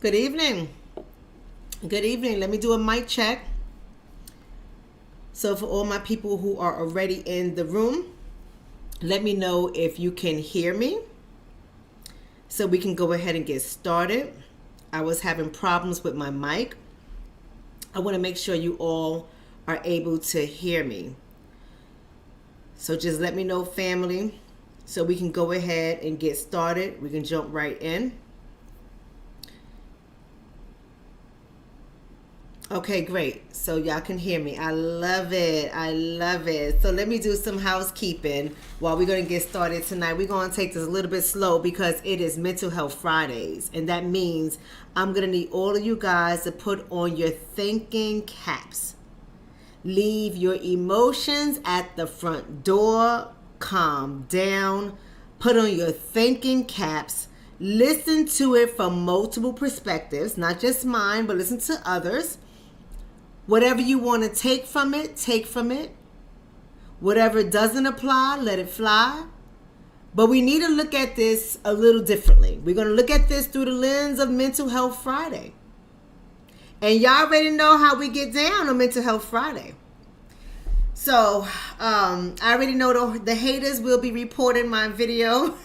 Good evening. Good evening. Let me do a mic check. So for all my people who are already in the room, let me know if you can hear me so we can go ahead and get started. I was having problems with my mic. I want to make sure you all are able to hear me. So just let me know, family, so we can go ahead and get started. We can jump right in. Okay, great. So y'all can hear me. I love it. I love it. So let me do some housekeeping while we're going to get started tonight. We're going to take this a little bit slow because it is Mental Health Fridays. And that means I'm going to need all of you guys to put on your thinking caps. Leave your emotions at the front door. Calm down. Put on your thinking caps. Listen to it from multiple perspectives, not just mine, but listen to others. Whatever you want to take from it, take from it. Whatever doesn't apply, let it fly. But we need to look at this a little differently. We're going to look at this through the lens of Mental Health Friday. And y'all already know how we get down on Mental Health Friday. So, I already know the haters will be reporting my video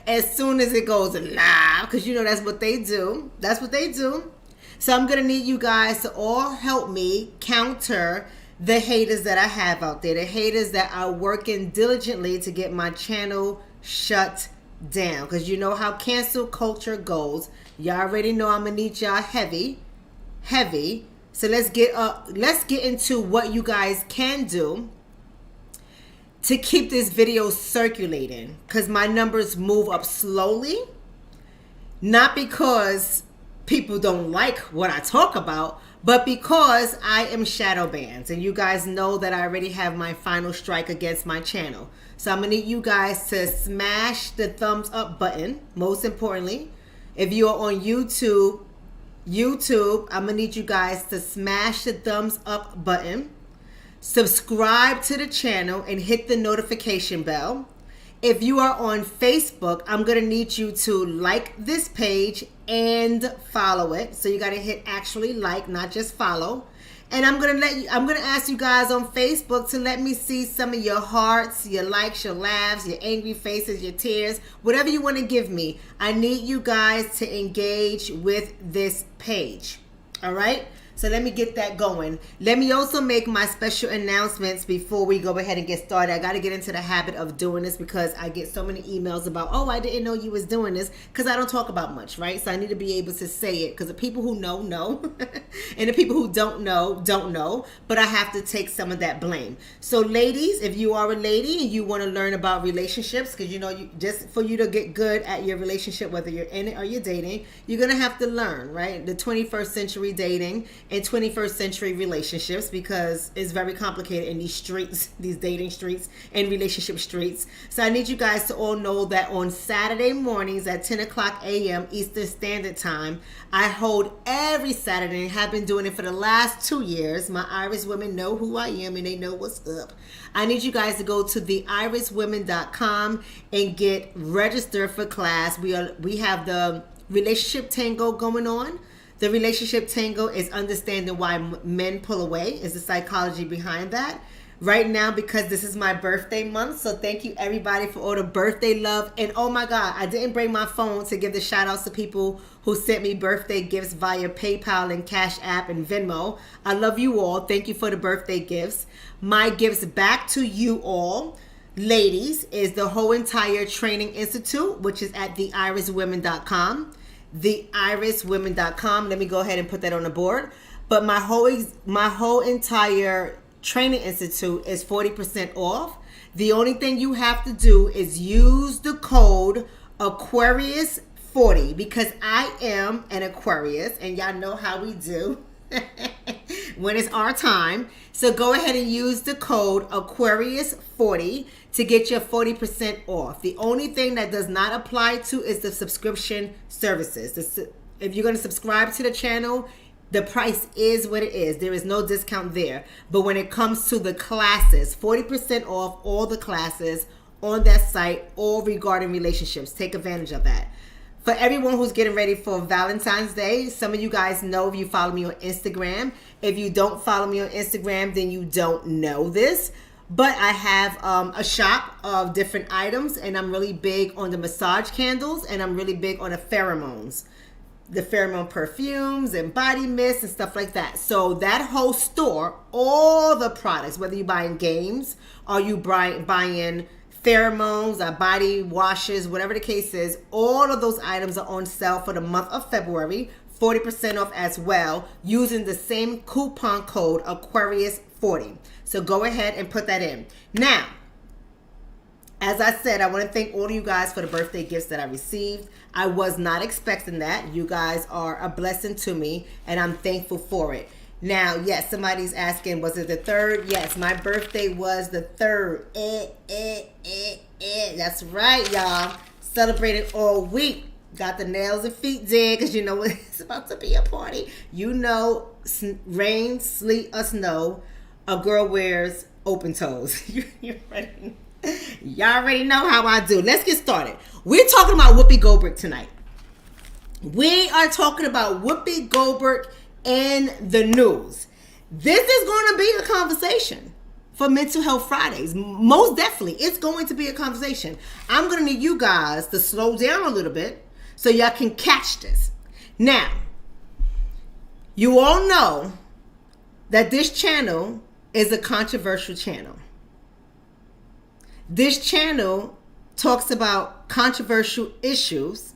as soon as it goes live, because you know that's what they do. That's what they do. So I'm going to need you guys to all help me counter the haters that I have out there. The haters that are working diligently to get my channel shut down. Because you know how cancel culture goes. Y'all already know I'm going to need y'all heavy. So let's get into what you guys can do to keep this video circulating. Because my numbers move up slowly. Not because people don't like what I talk about, but because I am shadow banned. And you guys know that I already have my final strike against my channel. So I'm going to need you guys to smash the thumbs up button. Most importantly, if you are on YouTube, I'm going to need you guys to smash the thumbs up button. Subscribe to the channel and hit the notification bell. If you are on Facebook, I'm going to need you to like this page and follow it. So you got to hit actually like, not just follow. And I'm going to ask you guys on Facebook to let me see some of your hearts, your likes, your laughs, your angry faces, your tears, whatever you want to give me. I need you guys to engage with this page. All right? So let me get that going. Let me also make my special announcements before we go ahead and get started. I got to get into the habit of doing this because I get so many emails about, oh, I didn't know you was doing this, because I don't talk about much, right? So I need to be able to say it, because the people who know, and the people who don't know, but I have to take some of that blame. So ladies, if you are a lady and you want to learn about relationships, because you know, just for you to get good at your relationship, whether you're in it or you're dating, you're going to have to learn, right? The 21st century dating and 21st century relationships, because it's very complicated in these streets, these dating streets and relationship streets. So I need you guys to all know that on Saturday mornings at 10 o'clock a.m. Eastern Standard Time, I hold every Saturday and have been doing it for the last 2 years. My Irish women know who I am and they know what's up. I need you guys to go to theirishwomen.com and get registered for class. We have the relationship tango going on. The relationship tango is understanding why men pull away, is the psychology behind that. Right now, because this is my birthday month, so thank you everybody for all the birthday love. And oh my God, I didn't bring my phone to give the shout outs to people who sent me birthday gifts via PayPal and CashApp and Venmo. I love you all. Thank you for the birthday gifts. My gifts back to you all, ladies, is the whole entire training institute, which is at theirishwomen.com. theirishwomen.com. Let me go ahead and put that on the board. But my whole entire training institute is 40% off. The only thing you have to do is use the code Aquarius40, because I am an Aquarius and y'all know how we do when it's our time. So go ahead and use the code Aquarius40 to get your 40% off. The only thing that does not apply to is the subscription services. If you're going to subscribe to the channel, the price is what it is. There is no discount there. But when it comes to the classes, 40% off all the classes on that site, all regarding relationships. Take advantage of that. For everyone who's getting ready for Valentine's Day, some of you guys know if you follow me on Instagram. If you don't follow me on Instagram, then you don't know this. But I have a shop of different items, and I'm really big on the massage candles, and I'm really big on the pheromones. The pheromone perfumes and body mist and stuff like that. So that whole store, all the products, whether you're buying games or you buying pheromones or body washes, whatever the case is, all of those items are on sale for the month of February, 40% off as well, using the same coupon code Aquarius40. So go ahead and put that in. Now, as I said, I want to thank all of you guys for the birthday gifts that I received. I was not expecting that. You guys are a blessing to me, and I'm thankful for it. Now, yes, somebody's asking, was it the 3rd? Yes, my birthday was the 3rd. That's right, y'all. Celebrated all week. Got the nails and feet did, because you know it's about to be a party. You know, rain, sleet, or snow, a girl wears open toes. You ready? Y'all already know how I do. Let's get started. We're talking about Whoopi Goldberg tonight. We are talking about Whoopi Goldberg in the news. This is going to be a conversation for Mental Health Fridays. Most definitely, it's going to be a conversation. I'm going to need you guys to slow down a little bit so y'all can catch this. Now, you all know that this channel is a controversial channel. This channel talks about controversial issues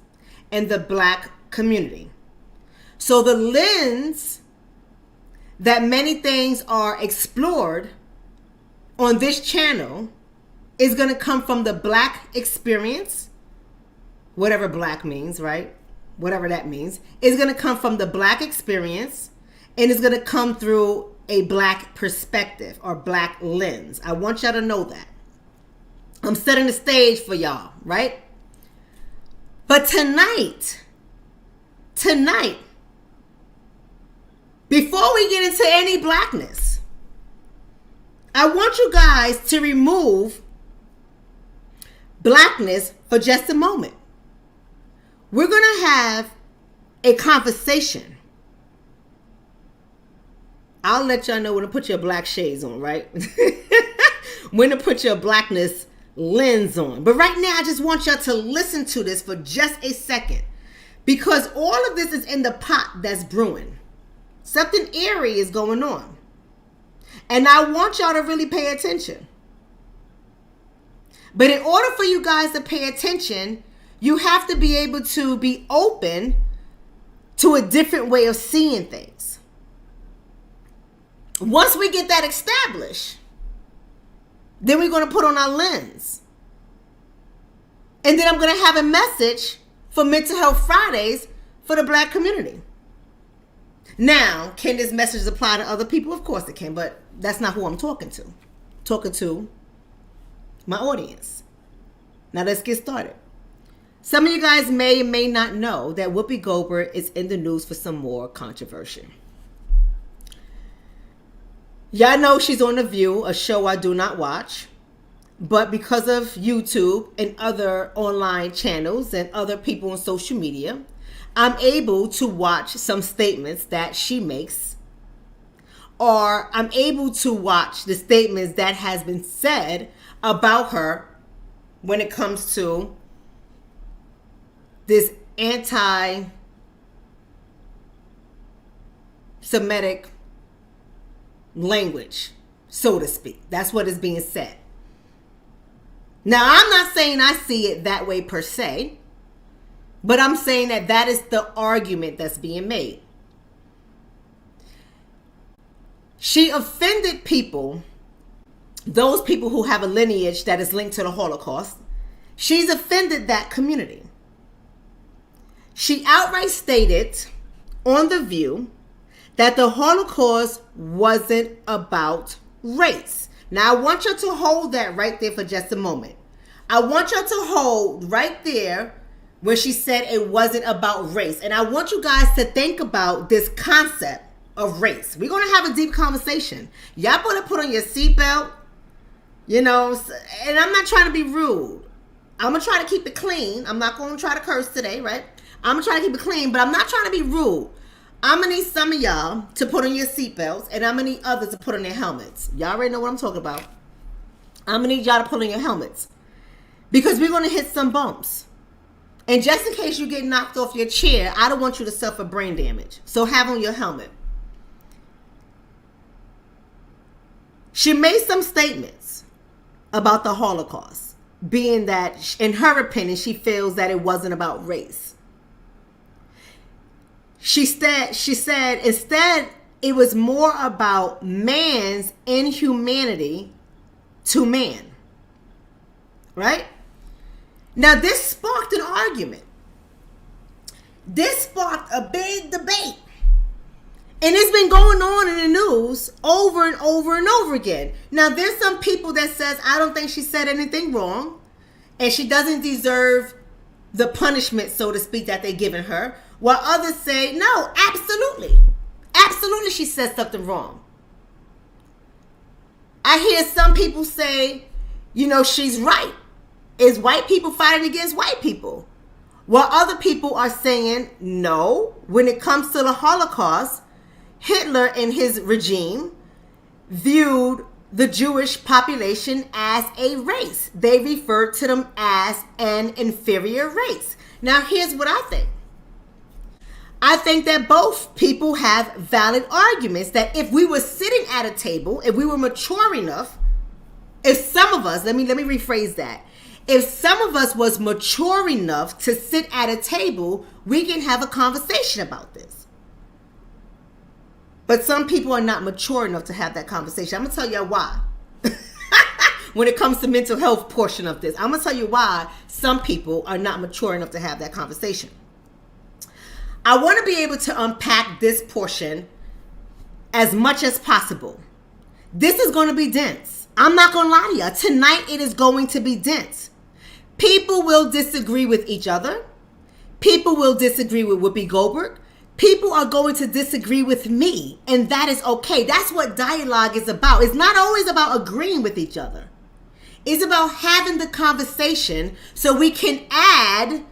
in the Black community. So the lens that many things are explored on this channel is going to come from the Black experience, whatever Black means, right? Whatever that means, is going to come from the Black experience, and it's going to come through a Black perspective or Black lens. I want y'all to know that. I'm setting the stage for y'all, right? But tonight, before we get into any Blackness, I want you guys to remove Blackness for just a moment. We're going to have a conversation. I'll let y'all know when to put your black shades on, right? When to put your Blackness lens on. But right now, I just want y'all to listen to this for just a second, because all of this is in the pot that's brewing. Something eerie is going on, and I want y'all to really pay attention. But in order for you guys to pay attention, you have to be able to be open to a different way of seeing things. Once we get that established, then we're going to put on our lens. And then I'm going to have a message for Mental Health Fridays for the Black community. Now, can this message apply to other people? Of course it can, but that's not who I'm talking to. I'm talking to my audience. Now let's get started. Some of you guys may or may not know that Whoopi Goldberg is in the news for some more controversy. Y'all know she's on The View, a show I do not watch. But because of YouTube and other online channels and other people on social media, I'm able to watch some statements that she makes. Or I'm able to watch the statements that has been said about her when it comes to this anti-Semitic language, so to speak. That's what is being said. Now, I'm not saying I see it that way per se, but I'm saying that that is the argument that's being made. She offended people, those people who have a lineage that is linked to the Holocaust. She's offended that community. She outright stated on The View that the Holocaust wasn't about race. Now, I want you to hold that right there for just a moment. I want you to hold right there where she said it wasn't about race. And I want you guys to think about this concept of race. We're going to have a deep conversation. Y'all better put on your seatbelt, you know, and I'm not trying to be rude. I'm going to try to keep it clean. I'm not going to try to curse today, right? I'm going to try to keep it clean, but I'm not trying to be rude. I'm going to need some of y'all to put on your seatbelts, and I'm going to need others to put on their helmets. Y'all already know what I'm talking about. I'm going to need y'all to put on your helmets, because we're going to hit some bumps. And just in case you get knocked off your chair, I don't want you to suffer brain damage. So have on your helmet. She made some statements about the Holocaust, being that, in her opinion, she feels that it wasn't about race. She said instead it was more about man's inhumanity to man. Right? Now, this sparked an argument. This sparked a big debate. And it's been going on in the news over and over and over again. Now, there's some people that says, I don't think she said anything wrong, and she doesn't deserve the punishment, so to speak, that they're giving her. While others say, no, absolutely. Absolutely, she said something wrong. I hear some people say, she's right. Is white people fighting against white people? While other people are saying, no, when it comes to the Holocaust, Hitler and his regime viewed the Jewish population as a race. They referred to them as an inferior race. Now, here's what I think. I think that both people have valid arguments that if we were sitting at a table, if we were mature enough, if some of us, let me rephrase that. If some of us was mature enough to sit at a table, we can have a conversation about this. But some people are not mature enough to have that conversation. I'm going to tell you why. When it comes to mental health portion of this, I'm going to tell you why some people are not mature enough to have that conversation. I want to be able to unpack this portion as much as possible. This is going to be dense. I'm not going to lie to you. Tonight, it is going to be dense. People will disagree with each other. People will disagree with Whoopi Goldberg. People are going to disagree with me, and that is okay. That's what dialogue is about. It's not always about agreeing with each other. It's about having the conversation so we can add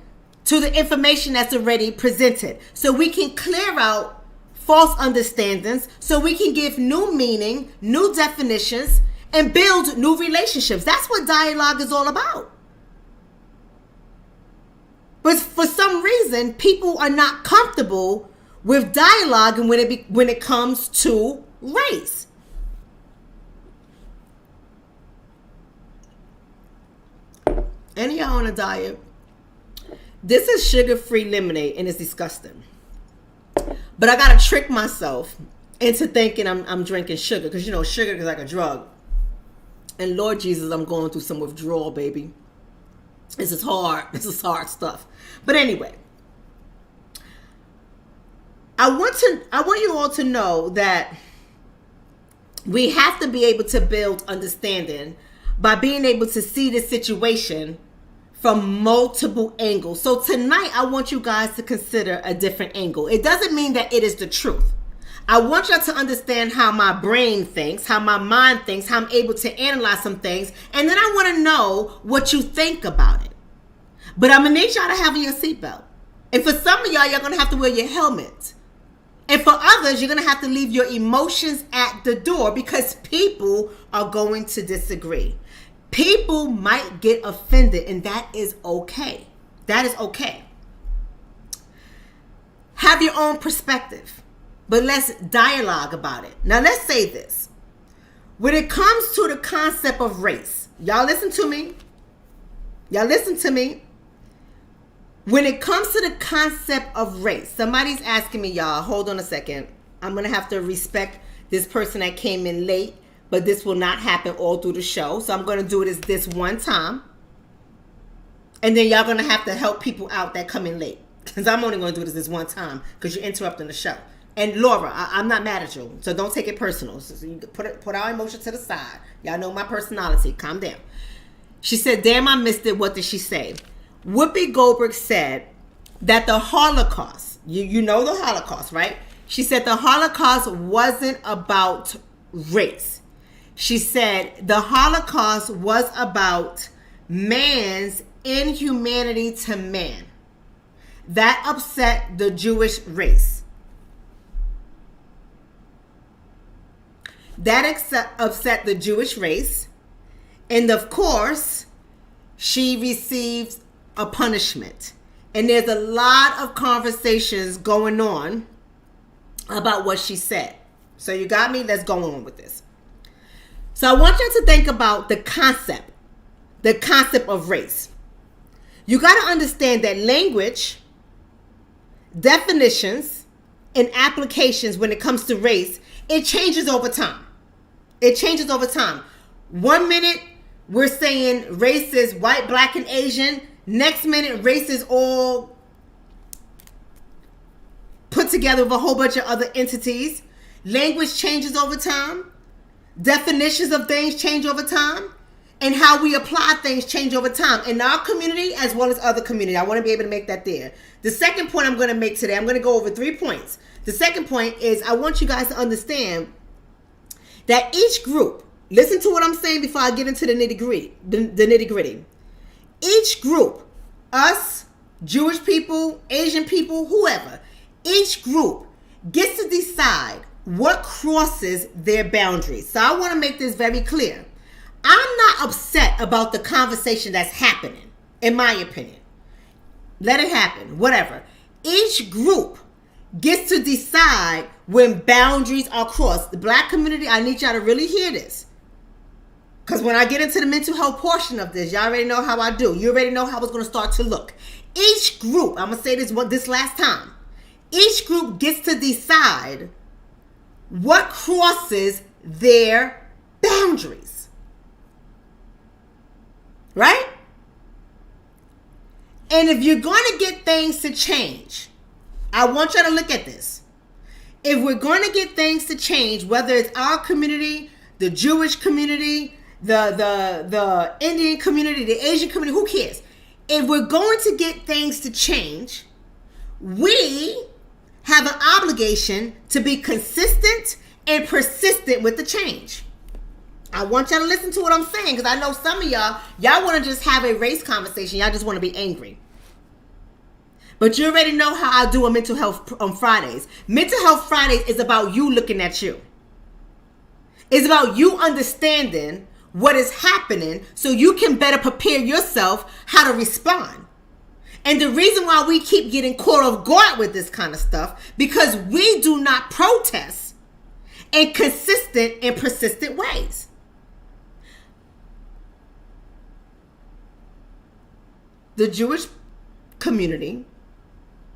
to the information that's already presented. So we can clear out false understandings, so we can give new meaning, new definitions, and build new relationships. That's what dialogue is all about. But for some reason, people are not comfortable with dialogue and when it comes to race. Any of y'all on a diet? This is sugar-free lemonade, and it's disgusting. But I gotta trick myself into thinking I'm drinking sugar, because sugar is like a drug. And Lord Jesus, I'm going through some withdrawal, baby. This is hard. This is hard stuff. But anyway, I want you all to know that we have to be able to build understanding by being able to see the situation from multiple angles. So tonight, I want you guys to consider a different angle. It doesn't mean that it is the truth. I want y'all to understand how my brain thinks, how my mind thinks, how I'm able to analyze some things. And then I want to know what you think about it. But I'm going to need y'all to have on your seatbelt. And for some of y'all, you're going to have to wear your helmet. And for others, you're going to have to leave your emotions at the door, because people are going to disagree. People might get offended, and that is okay. That is okay. Have your own perspective, but let's dialogue about it. Now, let's say this. When it comes to the concept of race, y'all listen to me. Y'all listen to me. When it comes to the concept of race, somebody's asking me, y'all, hold on a second. I'm going to have to respect this person that came in late, but this will not happen all through the show. So I'm going to do it this one time. And then y'all going to have to help people out that come in late, because I'm only going to do this one time because you're interrupting the show. And Laura, I'm not mad at you, so don't take it personal. So you put our emotion to the side. Y'all know my personality. Calm down. She said, damn, I missed it. What did she say? Whoopi Goldberg said that the Holocaust, you know the Holocaust, right? She said the Holocaust wasn't about race. She said the Holocaust was about man's inhumanity to man. that upset the Jewish race. That upset the Jewish race. And of course, she receives a punishment. And there's a lot of conversations going on about what she said. So you got me? Let's go on with this. So I want you to think about the concept of race. You got to understand that language, definitions, and applications when it comes to race, it changes over time. It changes over time. 1 minute, we're saying race is white, black, and Asian. Next minute, race is all put together with a whole bunch of other entities. Language changes over time. Definitions of things change over time. And how we apply things change over time in our community as well as other community. I want to be able to make that there. The second point I'm going to make today, I'm going to go over 3 points. The second point is I want you guys to understand that each group, listen to what I'm saying before I get into the nitty-gritty. Each group, us, Jewish people, Asian people, whoever, each group gets to decide what crosses their boundaries. So I want to make this very clear. I'm not upset about the conversation that's happening, in my opinion. Let it happen, whatever. Each group gets to decide when boundaries are crossed. The black community, I need y'all to really hear this. Because when I get into the mental health portion of this, y'all already know how I do. You already know how it's going to start to look. Each group, I'm going to say this last time. Each group gets to decide what crosses their boundaries. Right? And if you're going to get things to change, I want you to look at this. If we're going to get things to change, whether it's our community, the Jewish community, the Indian community, the Asian community, who cares? If we're going to get things to change, we have an obligation to be consistent and persistent with the change. I want y'all to listen to what I'm saying, because I know some of y'all want to just have a race conversation. Y'all just want to be angry. But you already know how I do a mental health on Fridays. Mental health Fridays is about you looking at you. It's about you understanding what is happening so you can better prepare yourself how to respond. And the reason why we keep getting caught off guard with this kind of stuff, because we do not protest in consistent and persistent ways. The Jewish community,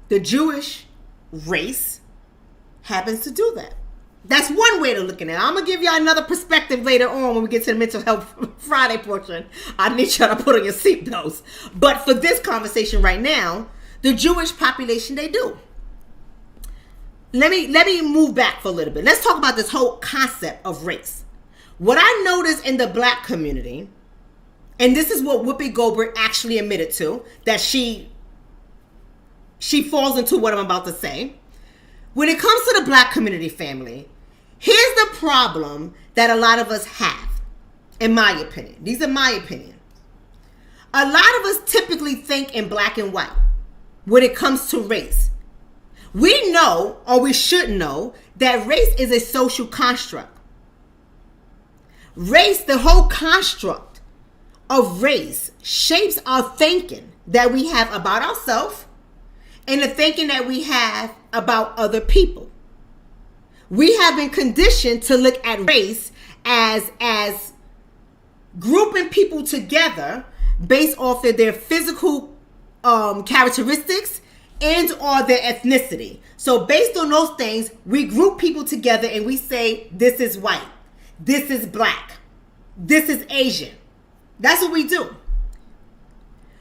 the Jewish race happens to do that. That's one way to look at it. I'm going to give y'all another perspective later on when we get to the Mental Health Friday portion. I need y'all to put on your seatbelts. But for this conversation right now, the Jewish population, they do. Let me move back for a little bit. Let's talk about this whole concept of race. What I noticed in the black community, and this is what Whoopi Goldberg actually admitted to, that she falls into what I'm about to say. When it comes to the black community, family, here's the problem that a lot of us have, in my opinion. These are my opinions. A lot of us typically think in black and white when it comes to race. We know, or we should know, that race is a social construct. Race, the whole construct of race, shapes our thinking that we have about ourselves and the thinking that we have about other people. We have been conditioned to look at race as grouping people together based off of their physical characteristics and or their ethnicity. So based on those things, we group people together and we say, this is white, this is black, this is Asian. That's what we do.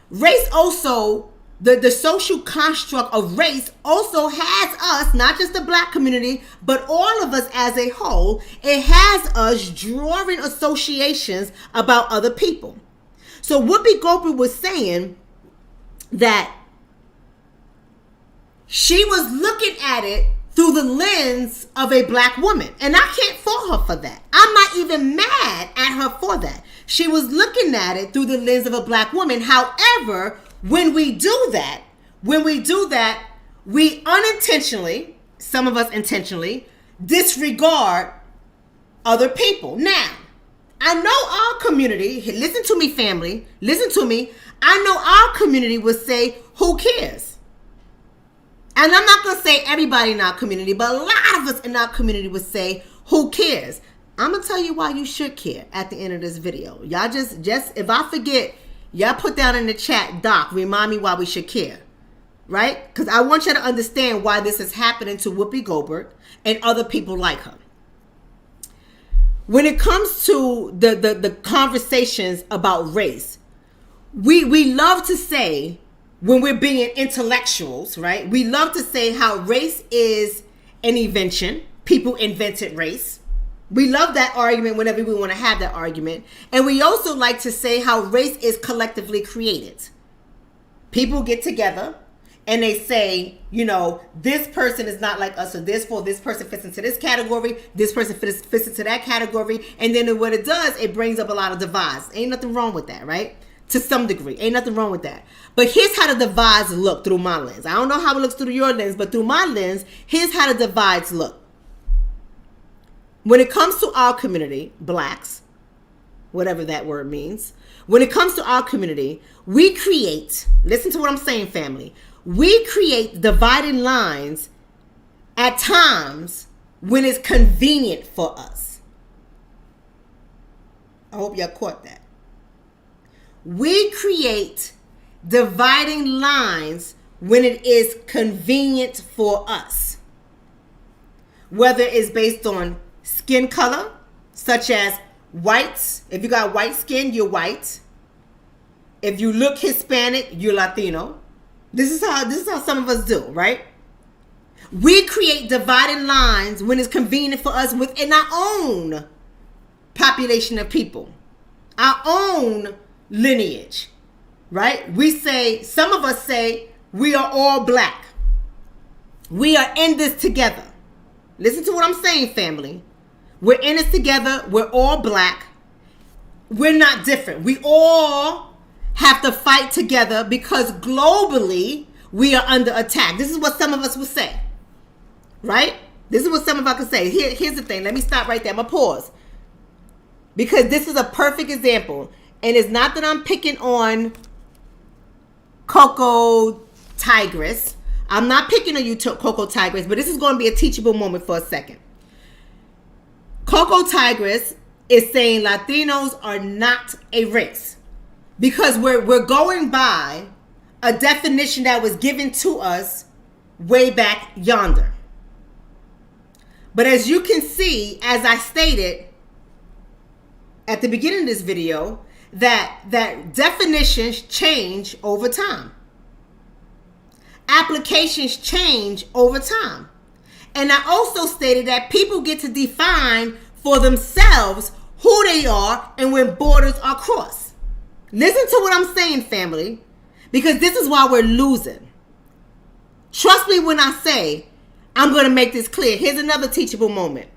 Race also, the social construct of race also has us, not just the black community, but all of us as a whole, it has us drawing associations about other people. So Whoopi Goldberg was saying that she was looking at it through the lens of a black woman. And I can't fault her for that. I'm not even mad at her for that. She was looking at it through the lens of a black woman. However, when we do that, when we do that, we unintentionally, some of us intentionally, disregard other people. Now, I know our community, listen to me, family, listen to me. I know our community would say, who cares? And I'm not going to say everybody in our community, but a lot of us in our community would say, who cares? I'm going to tell you why you should care at the end of this video. Y'all just if I forget, y'all put down in the chat, Doc, remind me why we should care. Right? Because I want you to understand why this is happening to Whoopi Goldberg and other people like her. When it comes to the conversations about race, we love to say, when we're being intellectuals, right? We love to say how race is an invention. People invented race. We love that argument whenever we want to have that argument. And we also like to say how race is collectively created. People get together and they say, you know, this person is not like us, so therefore this person fits into this category, this person fits into that category, and then what it does, it brings up a lot of divides. Ain't nothing wrong with that, right? To some degree, ain't nothing wrong with that. But here's how the divides look through my lens. I don't know how it looks through your lens, but through my lens, here's how the divides look. When it comes to our community, blacks, whatever that word means, when it comes to our community, we create, listen to what I'm saying, family, we create dividing lines at times when it's convenient for us. I hope y'all caught that. We create dividing lines when it is convenient for us. Whether it's based on skin color, such as whites. If you got white skin, you're white. If you look Hispanic, you're Latino. This is how some of us do, right? We create dividing lines when it's convenient for us within our own population of people, our own lineage, right? We say, some of us say, we are all black. We are in this together. Listen to what I'm saying, family. We're in this together. We're all black. We're not different. We all have to fight together because globally we are under attack. This is what some of us would say, right? This is what some of us could say. Here's the thing. Let me stop right there. I'm going to pause because this is a perfect example. And it's not that I'm picking on Coco Tigress. I'm not picking on you, Coco Tigress, but this is going to be a teachable moment for a second. Coco Tigress is saying Latinos are not a race because we're going by a definition that was given to us way back yonder. But as you can see, as I stated at the beginning of this video, that definitions change over time. Applications change over time. And I also stated that people get to define for themselves who they are and when borders are crossed. Listen to what I'm saying, family, because this is why we're losing. Trust me when I say I'm going to make this clear. Here's another teachable moment.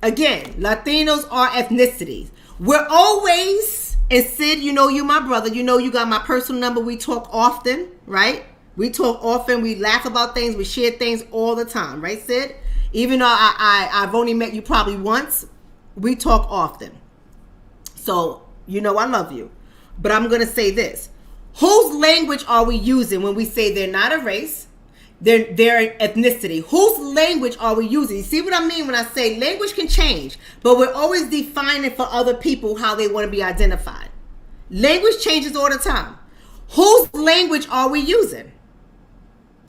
Again, Latinos are ethnicities. We're always, and Sid, you know you my brother. You know you got my personal number. We talk often, right? We talk often. We laugh about things. We share things all the time, right, Sid? Even though I've only met you probably once, we talk often. So, you know I love you. But I'm going to say this. Whose language are we using when we say they're not a race? Their ethnicity. Whose language are we using? You see what I mean when I say language can change, but we're always defining for other people how they want to be identified. Language changes all the time. Whose language are we using?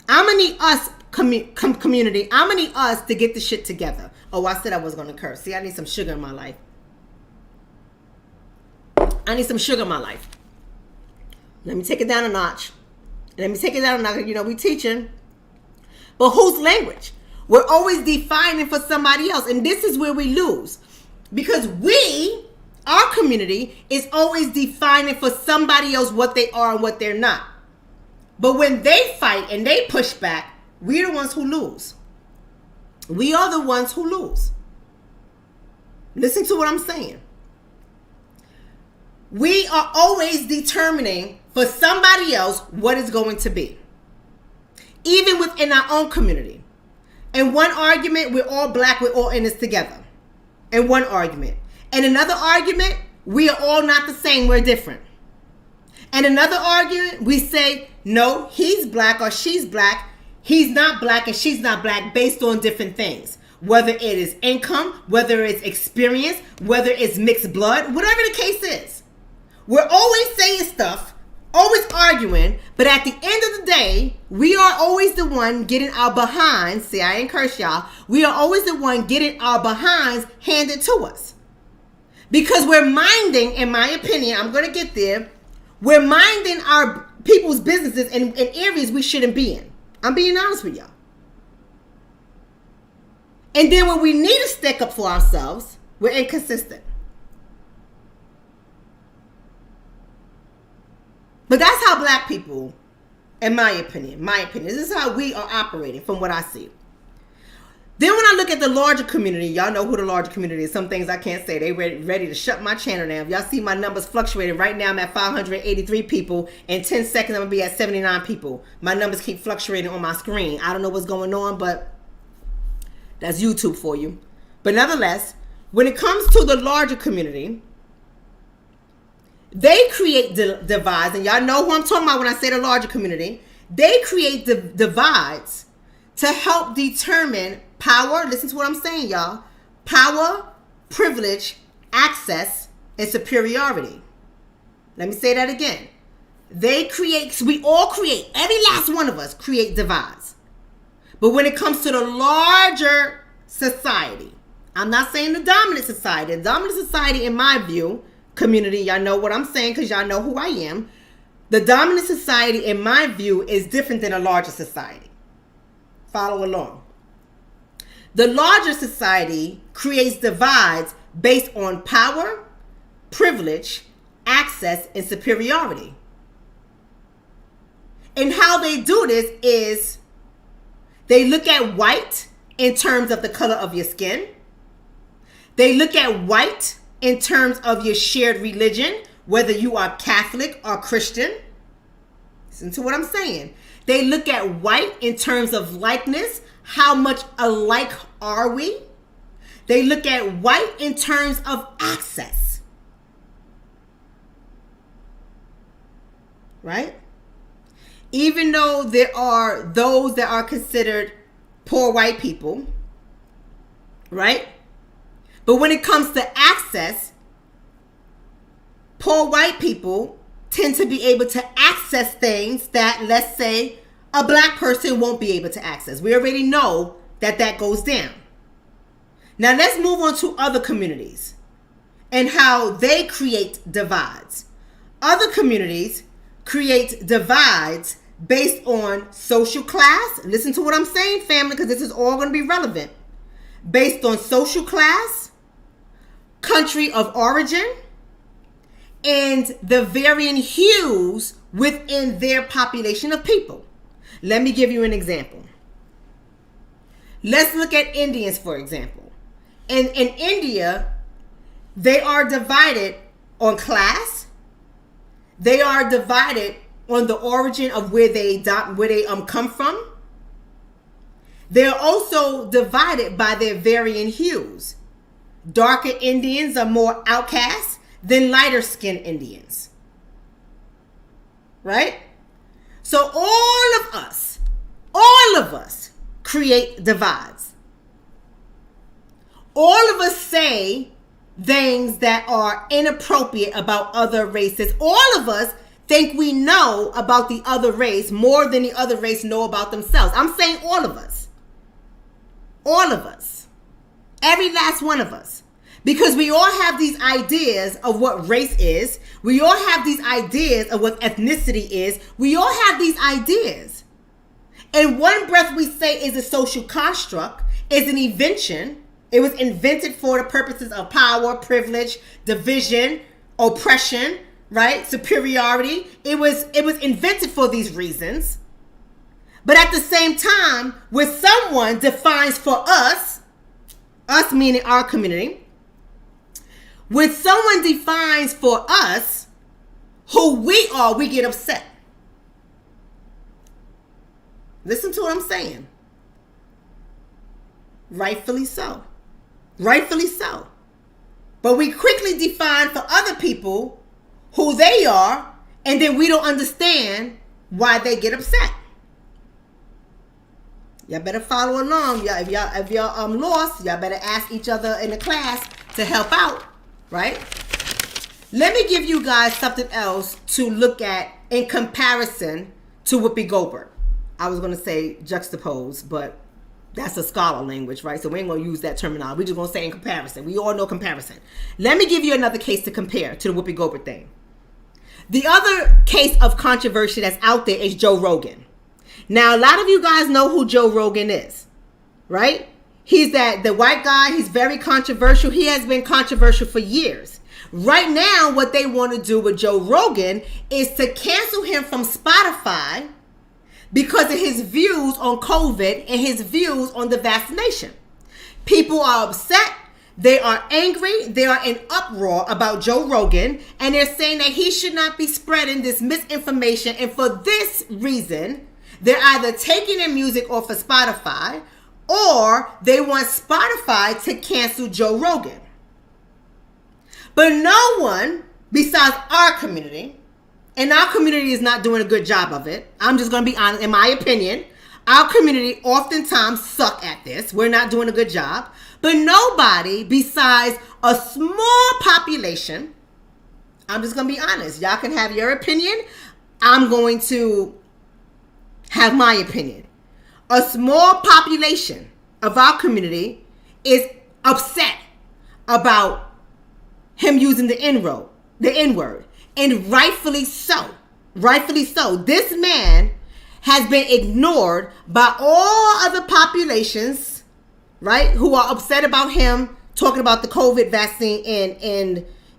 I'm going to need us, community. I'm going to need us to get the shit together. Oh, I said I was going to curse. See, I need some sugar in my life. I need some sugar in my life. Let me take it down a notch. Let me take it down a notch. You know, we teaching. But whose language? We're always defining for somebody else. And this is where we lose. Because we, our community, is always defining for somebody else what they are and what they're not. But when they fight and they push back, we're the ones who lose. We are the ones who lose. Listen to what I'm saying. We are always determining for somebody else what it's going to be. Even within our own community. In one argument, we're all black, we're all in this together. In one argument. In another argument, we are all not the same, we're different. In another argument, we say, no, he's black or she's black, he's not black and she's not black, based on different things. Whether it is income, whether it's experience, whether it's mixed blood, whatever the case is. We're always saying stuff, always arguing, but at the end of the day, we are always the one getting our behinds, see, I ain't curse y'all, we are always the one getting our behinds handed to us. Because we're minding, in my opinion, I'm going to get there, we're minding our people's businesses in areas we shouldn't be in. I'm being honest with y'all. And then when we need to stick up for ourselves, we're inconsistent. But that's how black people, in my opinion, this is how we are operating from what I see. Then when I look at the larger community, y'all know who the larger community is. Some things I can't say. They ready to shut my channel down. If y'all see my numbers fluctuating, right now I'm at 583 people. In 10 seconds, I'm going to be at 79 people. My numbers keep fluctuating on my screen. I don't know what's going on, but that's YouTube for you. But nonetheless, when it comes to the larger community, they create divides, and y'all know who I'm talking about when I say the larger community. They create divides to help determine power. Listen to what I'm saying, y'all. Power, privilege, access, and superiority. Let me say that again. We all create, every last one of us create divides. But when it comes to the larger society, I'm not saying the dominant society. The dominant society, in my view, community, y'all know what I'm saying because y'all know who I am. The dominant society, in my view, is different than a larger society. Follow along. The larger society creates divides based on power, privilege, access, and superiority. And how they do this is they look at white in terms of the color of your skin. They look at white in terms of your shared religion, whether you are Catholic or Christian. Listen to what I'm saying. They look at white in terms of likeness. How much alike are we? They look at white in terms of access. Right? Even though there are those that are considered poor white people, right? But when it comes to access, poor white people tend to be able to access things that, let's say, a black person won't be able to access. We already know that that goes down. Now let's move on to other communities and how they create divides. Other communities create divides based on social class. Listen to what I'm saying, family, because this is all going to be relevant. Based on social class, country of origin, and the varying hues within their population of people. Let me give you an example. Let's look at Indians, for example. In India, they are divided on class. They are divided on the origin of where they come from. They're also divided by their varying hues. Darker Indians are more outcasts than lighter skinned Indians. Right? So all of us create divides. All of us say things that are inappropriate about other races. All of us think we know about the other race more than the other race know about themselves. I'm saying all of us. All of us. Every last one of us. Because we all have these ideas of what race is. We all have these ideas of what ethnicity is. We all have these ideas. In one breath, we say is a social construct, is an invention. It was invented for the purposes of power, privilege, division, oppression, right? Superiority. It was invented for these reasons. But at the same time, when someone defines for us meaning our community, when someone defines for us who we are, we get upset. Listen to what I'm saying. Rightfully so. Rightfully so. But we quickly define for other people who they are, and then we don't understand why they get upset. Y'all better follow along. If y'all lost, y'all better ask each other in the class to help out, right? Let me give you guys something else to look at in comparison to Whoopi Goldberg. I was going to say juxtapose, but that's a scholar language, right? So we ain't going to use that terminology. We're just going to say in comparison. We all know comparison. Let me give you another case to compare to the Whoopi Goldberg thing. The other case of controversy that's out there is Joe Rogan. Now, a lot of you guys know who Joe Rogan is, right? He's the white guy. He's very controversial. He has been controversial for years. Right now, what they want to do with Joe Rogan is to cancel him from Spotify because of his views on COVID and his views on the vaccination. People are upset. They are angry. They are in uproar about Joe Rogan, and they're saying that he should not be spreading this misinformation. And for this reason, they're either taking their music off of Spotify or they want Spotify to cancel Joe Rogan. But no one besides our community, and our community is not doing a good job of it. I'm just going to be honest. In my opinion, our community oftentimes suck at this. We're not doing a good job. But nobody besides a small population, I'm just going to be honest. Y'all can have your opinion. I'm going to have my opinion. A small population of our community is upset about him using the N-word. And rightfully so. Rightfully so. This man has been ignored by all other populations, right, who are upset about him talking about the COVID vaccine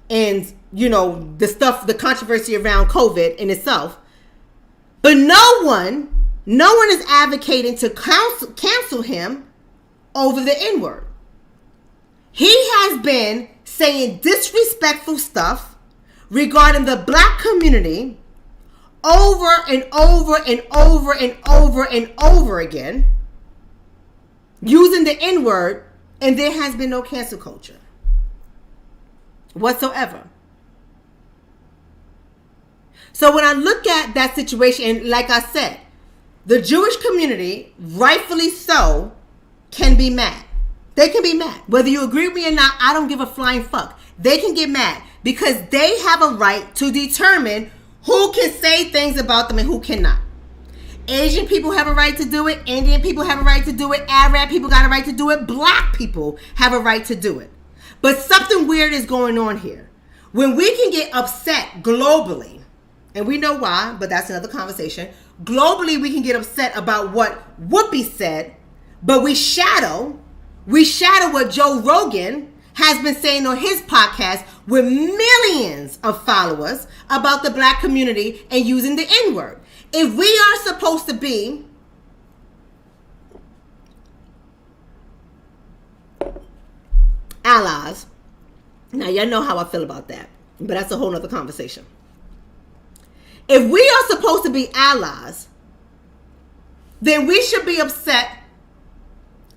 and you know, the controversy around COVID in itself. But no one is advocating to cancel him over the N-word. He has been saying disrespectful stuff regarding the black community over and over and over and over and over again, using the N-word, and there has been no cancel culture whatsoever. So when I look at that situation, and like I said, the Jewish community, rightfully so, can be mad. They can be mad. Whether you agree with me or not, I don't give a flying fuck. They can get mad because they have a right to determine who can say things about them and who cannot. Asian people have a right to do it. Indian people have a right to do it. Arab people got a right to do it. Black people have a right to do it. But something weird is going on here. When we can get upset globally, and we know why, but that's another conversation. Globally, we can get upset about what Whoopi said, but we shadow what Joe Rogan has been saying on his podcast with millions of followers about the black community and using the N-word. If we are supposed to be allies, now y'all know how I feel about that, but that's a whole nother conversation. If we are supposed to be allies, then we should be upset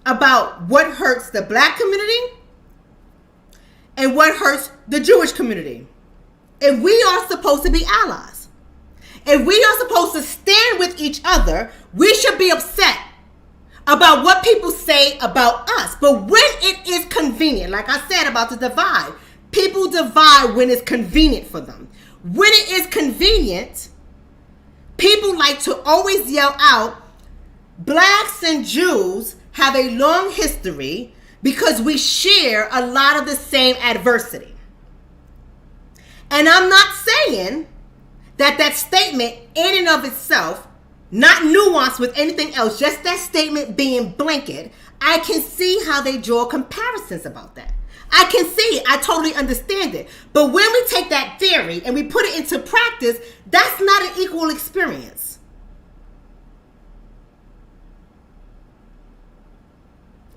about what hurts the black community and what hurts the Jewish community. If we are supposed to be allies, if we are supposed to stand with each other, we should be upset about what people say about us. But when it is convenient, like I said about the divide, people divide when it's convenient for them. When it is convenient, people like to always yell out, blacks and Jews have a long history because we share a lot of the same adversity. And I'm not saying that statement in and of itself, not nuanced with anything else, just that statement being blanket, I can see how they draw comparisons about that. I can see it. I totally understand it. But when we take that theory and we put it into practice, that's not an equal experience.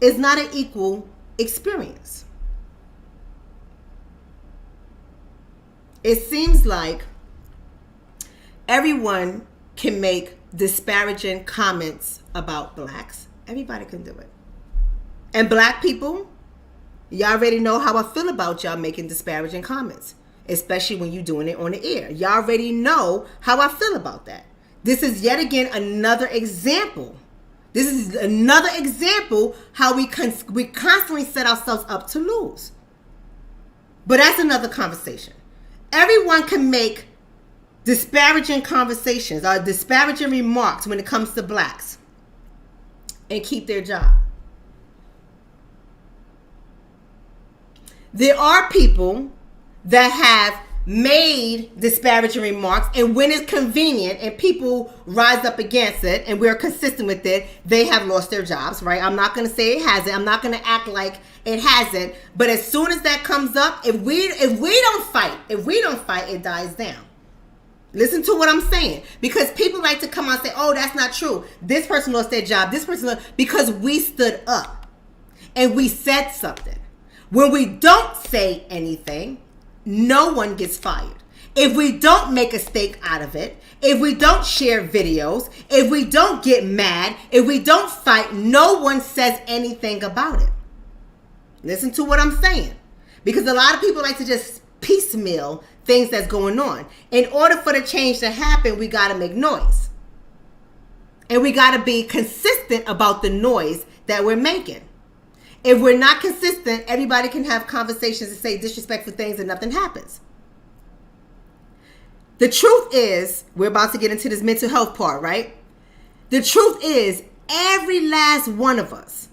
It's not an equal experience. It seems like everyone can make disparaging comments about blacks. Everybody can do it. And black people, y'all already know how I feel about y'all making disparaging comments, especially when you're doing it on the air. Y'all already know how I feel about that. This is yet again another example. This is another example how we constantly set ourselves up to lose. But that's another conversation. Everyone can make disparaging conversations or disparaging remarks when it comes to blacks and keep their job. There are people that have made disparaging remarks, and when it's convenient and people rise up against it and we're consistent with it, they have lost their jobs, right? I'm not going to say it hasn't. I'm not going to act like it hasn't. But as soon as that comes up, if we don't fight, it dies down. Listen to what I'm saying. Because people like to come out and say, oh, that's not true. This person lost their job. This person lost, because we stood up and we said something. When we don't say anything, no one gets fired. If we don't make a stake out of it, if we don't share videos, if we don't get mad, if we don't fight, no one says anything about it. Listen to what I'm saying. Because a lot of people like to just piecemeal things that's going on. In order for the change to happen, we got to make noise. And we got to be consistent about the noise that we're making. If we're not consistent, everybody can have conversations and say disrespectful things and nothing happens. The truth is, we're about to get into this mental health part, right? The truth is, every last one of us,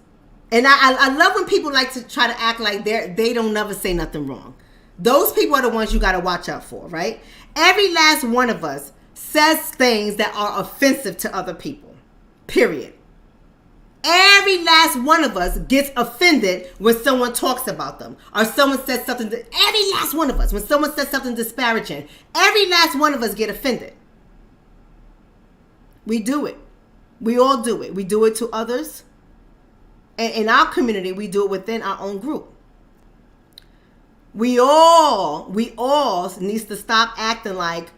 and I love when people like to try to act like they don't never say nothing wrong. Those people are the ones you got to watch out for, right? Every last one of us says things that are offensive to other people, period. Every last one of us gets offended when someone talks about them or someone says something. Every last one of us, when someone says something disparaging, every last one of us get offended. We do it. We all do it. We do it to others. And in our community, we do it within our own group. We all needs to stop acting like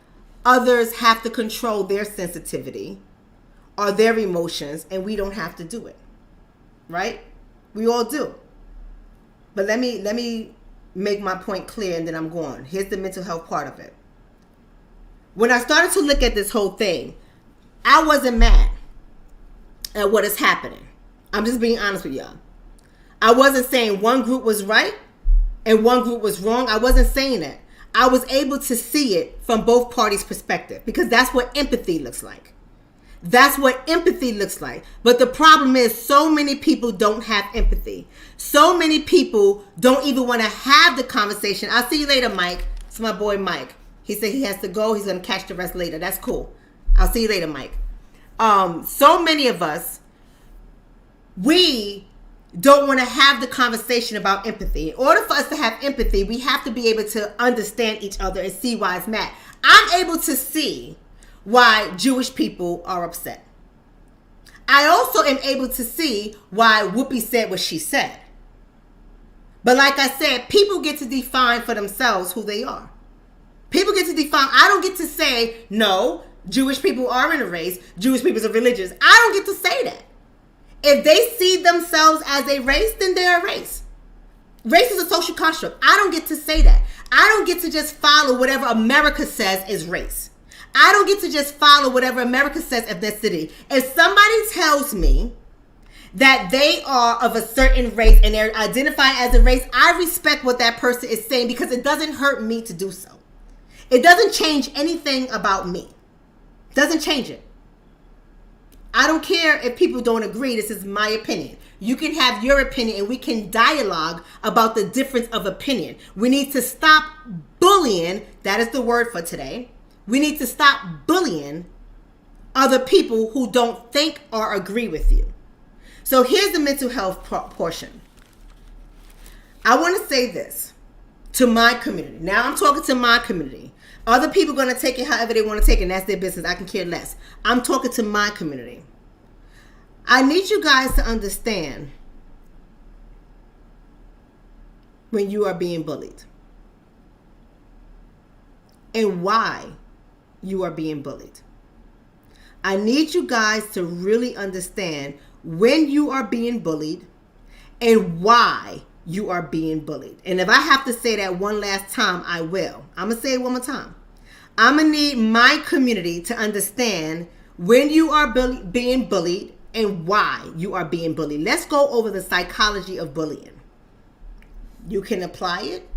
others have to control their sensitivity or their emotions, and we don't have to do it, right? We all do. But let me make my point clear, and then I'm going. Here's the mental health part of it. When I started to look at this whole thing, I wasn't mad at what is happening. I'm just being honest with y'all. I wasn't saying one group was right and one group was wrong. I wasn't saying that. I was able to see it from both parties' perspective, because that's what empathy looks like. That's what empathy looks like. But the problem is, so many people don't have empathy. So many people don't even want to have the conversation. I'll see you later, Mike. It's my boy, Mike. He said he has to go. He's going to catch the rest later. That's cool. I'll see you later, Mike. So many of us, we don't want to have the conversation about empathy. In order for us to have empathy, we have to be able to understand each other and see why it's mad. I'm able to see why Jewish people are upset. I also am able to see why Whoopi said what she said. But like I said, people get to define for themselves who they are. People get to define. I don't get to say, no, Jewish people aren't a race. Jewish people are religious. I don't get to say that. If they see themselves as a race, then they're a race. Race is a social construct. I don't get to say that. I don't get to just follow whatever America says is race. I don't get to just follow whatever America says ethnicity. If somebody tells me that they are of a certain race and they're identified as a race, I respect what that person is saying, because it doesn't hurt me to do so. It doesn't change anything about me. It doesn't change it. I don't care if people don't agree. This is my opinion. You can have your opinion and we can dialogue about the difference of opinion. We need to stop bullying. That is the word for today. We need to stop bullying other people who don't think or agree with you. So here's the mental health portion. I want to say this to my community. Now I'm talking to my community. Other people are going to take it however they want to take it, and that's their business. I can care less. I'm talking to my community. I need you guys to understand when you are being bullied and why you are being bullied. I need you guys to really understand when you are being bullied and why you are being bullied. And if I have to say that one last time, I will. I'm going to say it one more time. I'm going to need my community to understand when you are being bullied and why you are being bullied. Let's go over the psychology of bullying. You can apply it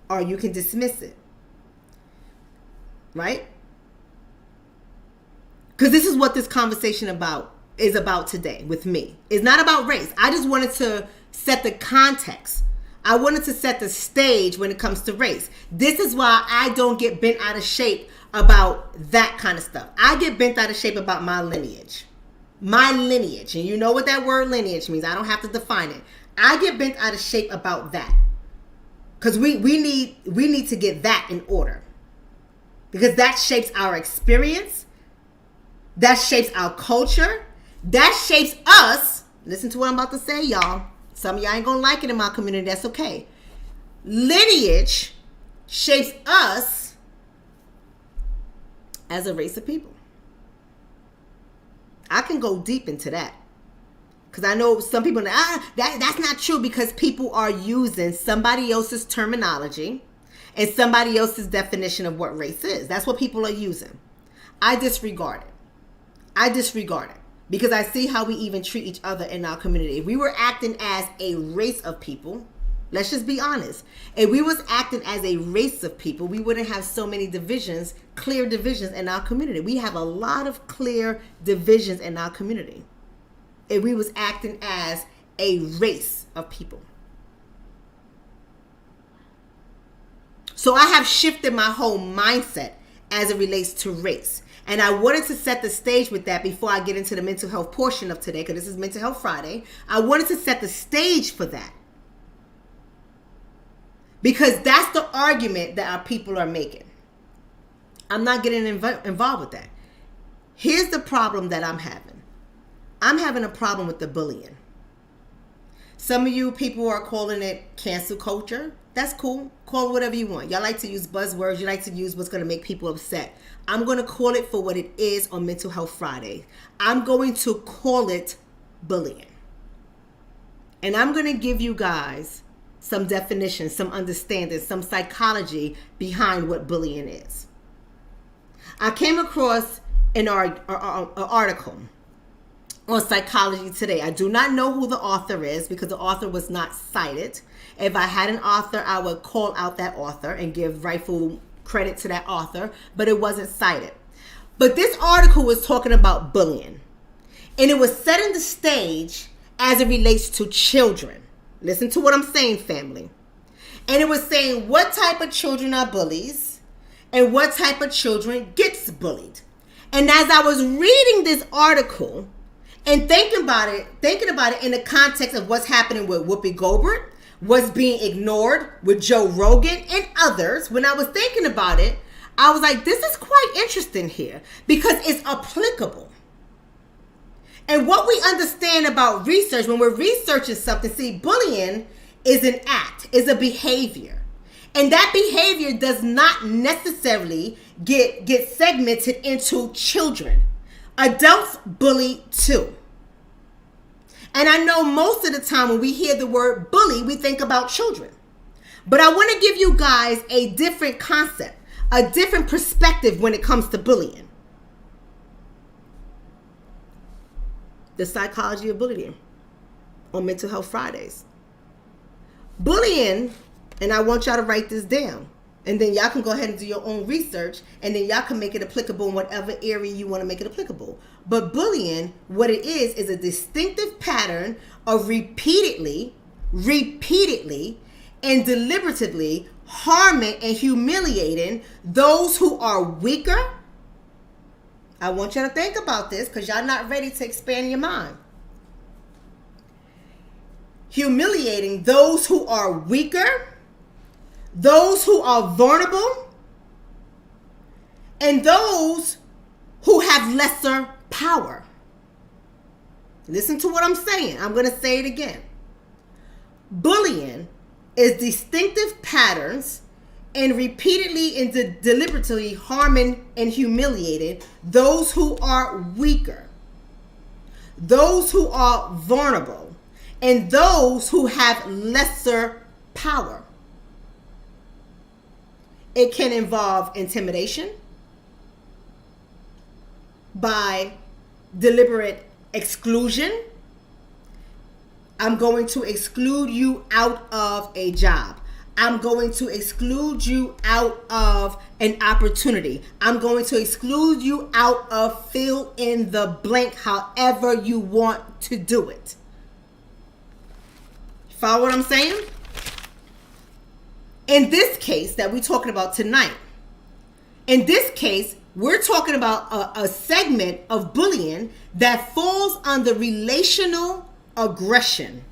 or you can dismiss it. Right? Because this is what this conversation is about today with me. It's not about race. I just wanted to set the context. I wanted to set the stage when it comes to race. This is why I don't get bent out of shape about that kind of stuff. I get bent out of shape about my lineage. My lineage. And you know what that word lineage means. I don't have to define it. I get bent out of shape about that. Because we need to get that in order. Because that shapes our experience. That shapes our culture. That shapes us. Listen to what I'm about to say, y'all. Some of y'all ain't gonna like it in my community. That's okay. Lineage shapes us as a race of people. I can go deep into that. Because I know some people, that's not true, because people are using somebody else's terminology and somebody else's definition of what race is. That's what people are using. I disregard it. Because I see how we even treat each other in our community. If we were acting as a race of people, let's just be honest. If we was acting as a race of people, we wouldn't have so many divisions, clear divisions in our community. We have a lot of clear divisions in our community. If we was acting as a race of people. So I have shifted my whole mindset as it relates to race. And I wanted to set the stage with that before I get into the mental health portion of today, because this is Mental Health Friday. I wanted to set the stage for that. Because that's the argument that our people are making. I'm not getting involved with that. Here's the problem that I'm having. I'm having a problem with the bullying. Some of you people are calling it cancel culture. That's cool. Call it whatever you want. Y'all like to use buzzwords. You like to use what's going to make people upset. I'm going to call it for what it is on Mental Health Friday. I'm going to call it bullying. And I'm going to give you guys some definitions, some understanding, some psychology behind what bullying is. I came across an article on Psychology Today. I do not know who the author is because the author was not cited. If I had an author, I would call out that author and give rightful credit to that author, but it wasn't cited. But this article was talking about bullying, and it was setting the stage as it relates to children. Listen to what I'm saying, family. And it was saying what type of children are bullies and what type of children gets bullied. And as I was reading this article and thinking about it in the context of what's happening with Whoopi Goldberg, what's being ignored with Joe Rogan and others, when I was thinking about it, I was like, this is quite interesting here because it's applicable. And what we understand about research, when we're researching something, see, bullying is an act, is a behavior. And that behavior does not necessarily get segmented into children. Adults bully too. And I know most of the time when we hear the word bully, we think about children. But I want to give you guys a different concept, a different perspective when it comes to bullying. The psychology of bullying on Mental Health Fridays. Bullying, and I want y'all to write this down. And then y'all can go ahead and do your own research, and then y'all can make it applicable in whatever area you want to make it applicable. But bullying, what it is a distinctive pattern of repeatedly, and deliberatively harming and humiliating those who are weaker. I want you to think about this because y'all not ready to expand your mind. Humiliating those who are weaker, those who are vulnerable, and those who have lesser power. Listen to what I'm saying. I'm going to say it again. Bullying is distinctive patterns and repeatedly and deliberately harming and humiliating those who are weaker, those who are vulnerable, and those who have lesser power. It can involve intimidation by deliberate exclusion. I'm going to exclude you out of a job. I'm going to exclude you out of an opportunity. I'm going to exclude you out of fill in the blank, however you want to do it. Follow what I'm saying? In this case that we're talking about tonight, in this case, we're talking about a segment of bullying that falls under relational aggression.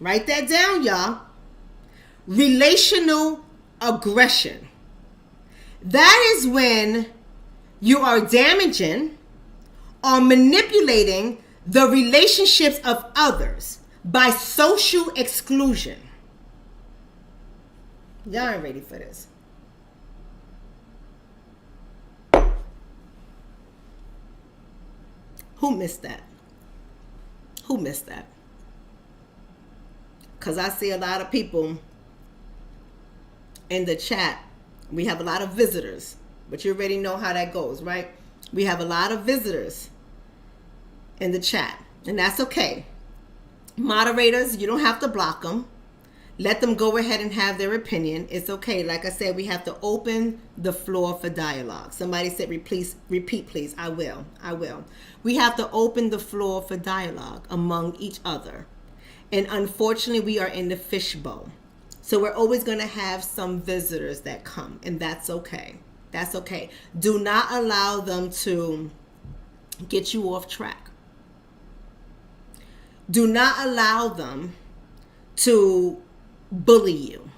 Write that down, y'all. Relational aggression. That is when you are damaging or manipulating the relationships of others by social exclusion. Y'all ain't ready for this. Who missed that? Who missed that? Because I see a lot of people in the chat. We have a lot of visitors, but you already know how that goes, right? We have a lot of visitors in the chat, and that's okay. Moderators, you don't have to block them. Let them go ahead and have their opinion. It's okay. Like I said, we have to open the floor for dialogue. Somebody said, repeat, please. I will. We have to open the floor for dialogue among each other. And unfortunately, we are in the fishbowl. So we're always going to have some visitors that come, and that's okay. That's okay. Do not allow them to get you off track. Do not allow them to bully you,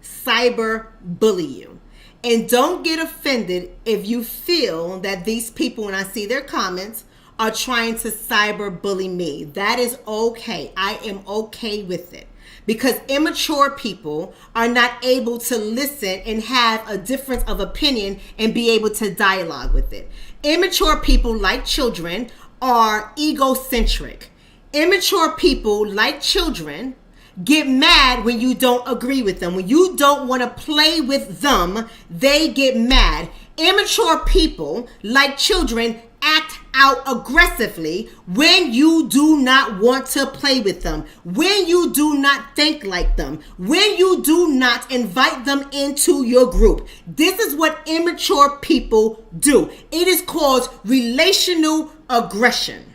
cyber bully you. And don't get offended if you feel that these people, when I see their comments, are trying to cyber bully me. That is okay. I am okay with it. Because immature people are not able to listen and have a difference of opinion and be able to dialogue with it. Immature people, like children, are egocentric. Immature people, like children, get mad when you don't agree with them. When you don't want to play with them, they get mad. Immature people, like children, act out aggressively when you do not want to play with them, when you do not think like them, when you do not invite them into your group. This is what immature people do. It is called relational aggression.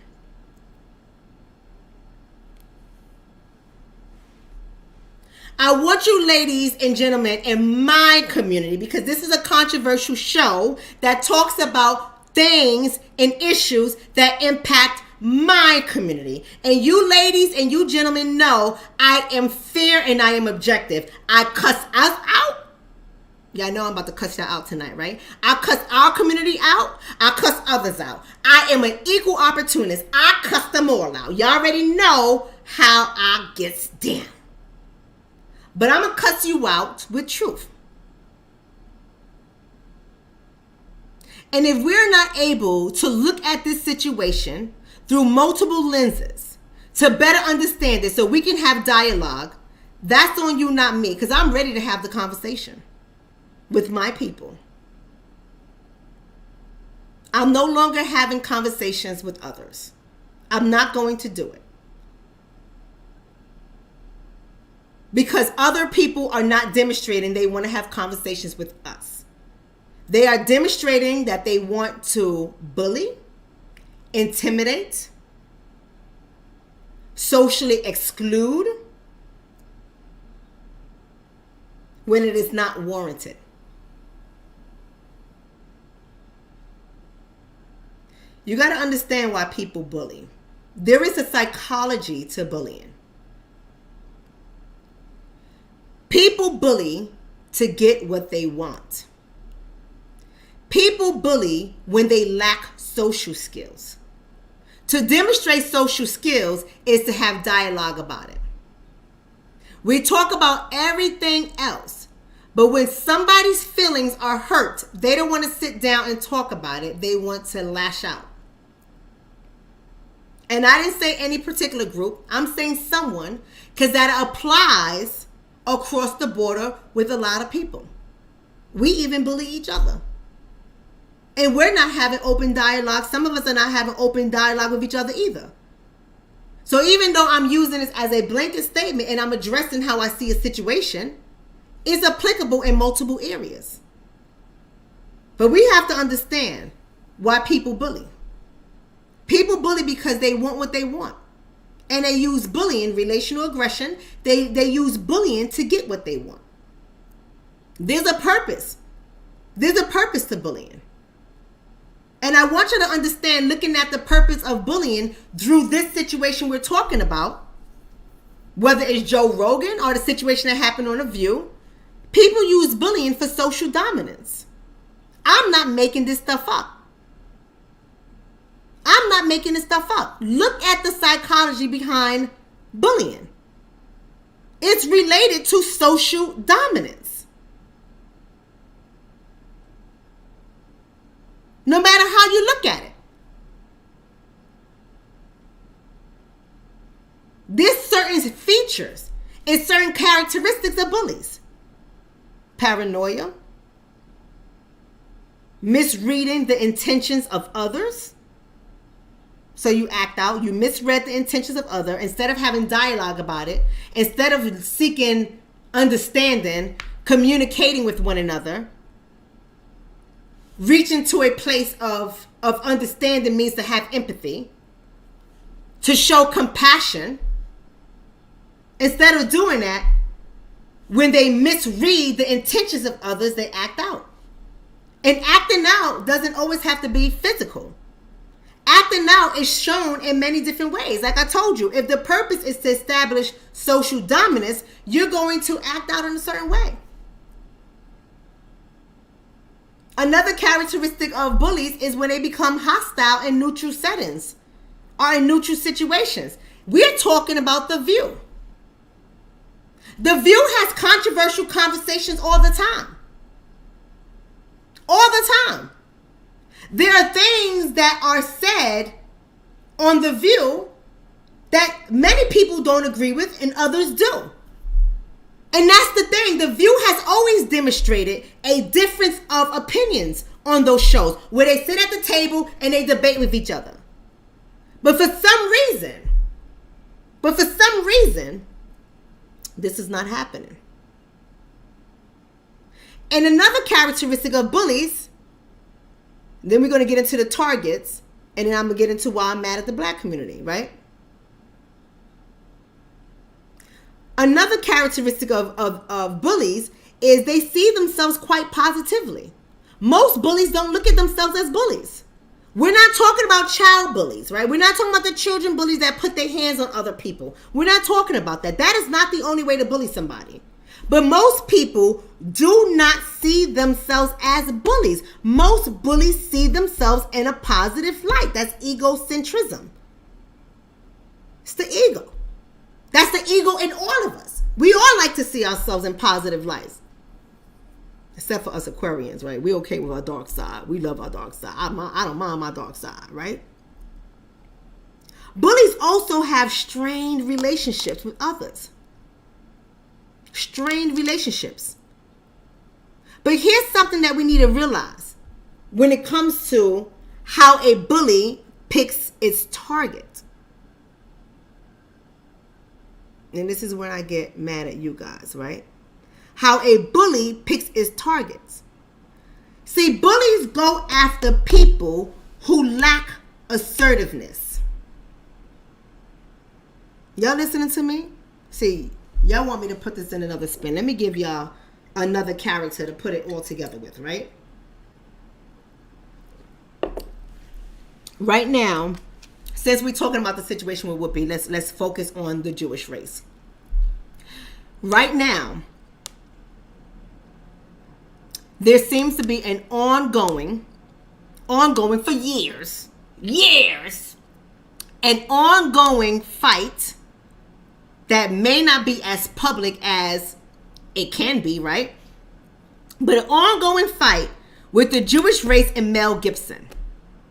I want you ladies and gentlemen in my community, because this is a controversial show that talks about things and issues that impact my community. And you ladies and you gentlemen know I am fair and I am objective. I cuss us out. Yeah, I know I'm about to cuss y'all out tonight, right? I cuss our community out. I cuss others out. I am an equal opportunist. I cuss them all out. Y'all already know how I gets down. But I'm going to cuss you out with truth. And if we're not able to look at this situation through multiple lenses to better understand it so we can have dialogue, that's on you, not me, because I'm ready to have the conversation with my people. I'm no longer having conversations with others. I'm not going to do it. Because other people are not demonstrating they want to have conversations with us. They are demonstrating that they want to bully, intimidate, socially exclude when it is not warranted. You got to understand why people bully. There is a psychology to bullying. People bully to get what they want. People bully when they lack social skills. To demonstrate social skills is to have dialogue about it. We talk about everything else, But when somebody's feelings are hurt, they don't want to sit down and talk about it. They want to lash out. And I didn't say any particular group. I'm saying someone, because that applies across the border with a lot of people. We even bully each other. And we're not having open dialogue. Some of us are not having open dialogue with each other either. So even though I'm using this as a blanket statement and I'm addressing how I see a situation, it's applicable in multiple areas. But we have to understand why people bully. People bully because they want what they want. And they use bullying, relational aggression. They use bullying to get what they want. There's a purpose. There's a purpose to bullying. And I want you to understand, looking at the purpose of bullying through this situation we're talking about, whether it's Joe Rogan or the situation that happened on The View, people use bullying for social dominance. I'm not making this stuff up. I'm not making this stuff up. Look at the psychology behind bullying. It's related to social dominance. No matter how you look at it. There's certain features and certain characteristics of bullies. Paranoia, misreading the intentions of others. So you act out, you misread the intentions of others. Instead of having dialogue about it, instead of seeking understanding, communicating with one another, reaching to a place of understanding means to have empathy, to show compassion. Instead of doing that, when they misread the intentions of others, they act out. And acting out doesn't always have to be physical. Acting out is shown in many different ways. Like I told you, if the purpose is to establish social dominance, you're going to act out in a certain way. Another characteristic of bullies is when they become hostile in neutral settings or in neutral situations. We're talking about The View. The View has controversial conversations all the time. All the time. There are things that are said on The View that many people don't agree with and others do. And that's the thing. The View has always demonstrated a difference of opinions on those shows where they sit at the table and they debate with each other. But for some reason, this is not happening. And another characteristic of bullies, then we're going to get into the targets, and then I'm going to get into why I'm mad at the black community, right? Another characteristic of bullies is they see themselves quite positively. Most bullies don't look at themselves as bullies. We're not talking about child bullies, right? We're not talking about the children bullies that put their hands on other people. We're not talking about that. That is not the only way to bully somebody. But most people do not see themselves as bullies. Most bullies see themselves in a positive light. That's egocentrism. It's the ego. That's the ego in all of us. We all like to see ourselves in positive lights. Except for us Aquarians, right? We're okay with our dark side. We love our dark side. I don't mind my dark side, right? Bullies also have strained relationships with others. Strained relationships. But here's something that we need to realize when it comes to how a bully picks its target. And this is when I get mad at you guys, right? How a bully picks its targets. See, bullies go after people who lack assertiveness. Y'all listening to me? See, y'all want me to put this in another spin. Let me give y'all another character to put it all together with, right? Right now, since we're talking about the situation with Whoopi, let's focus on the Jewish race. Right now, there seems to be an ongoing for years, an ongoing fight that may not be as public as it can be, right? but an ongoing fight with the Jewish race and Mel Gibson.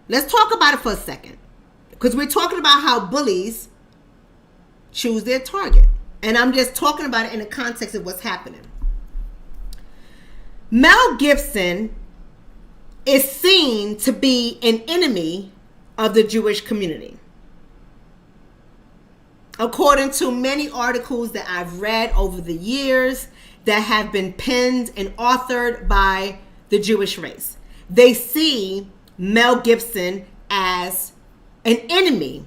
Let's talk about it for a second, because we're talking about how bullies choose their target. And I'm just talking about it in the context of what's happening. Mel Gibson is seen to be an enemy of the Jewish community, according to many articles that I've read over the years that have been penned and authored by the Jewish race. They see Mel Gibson as an enemy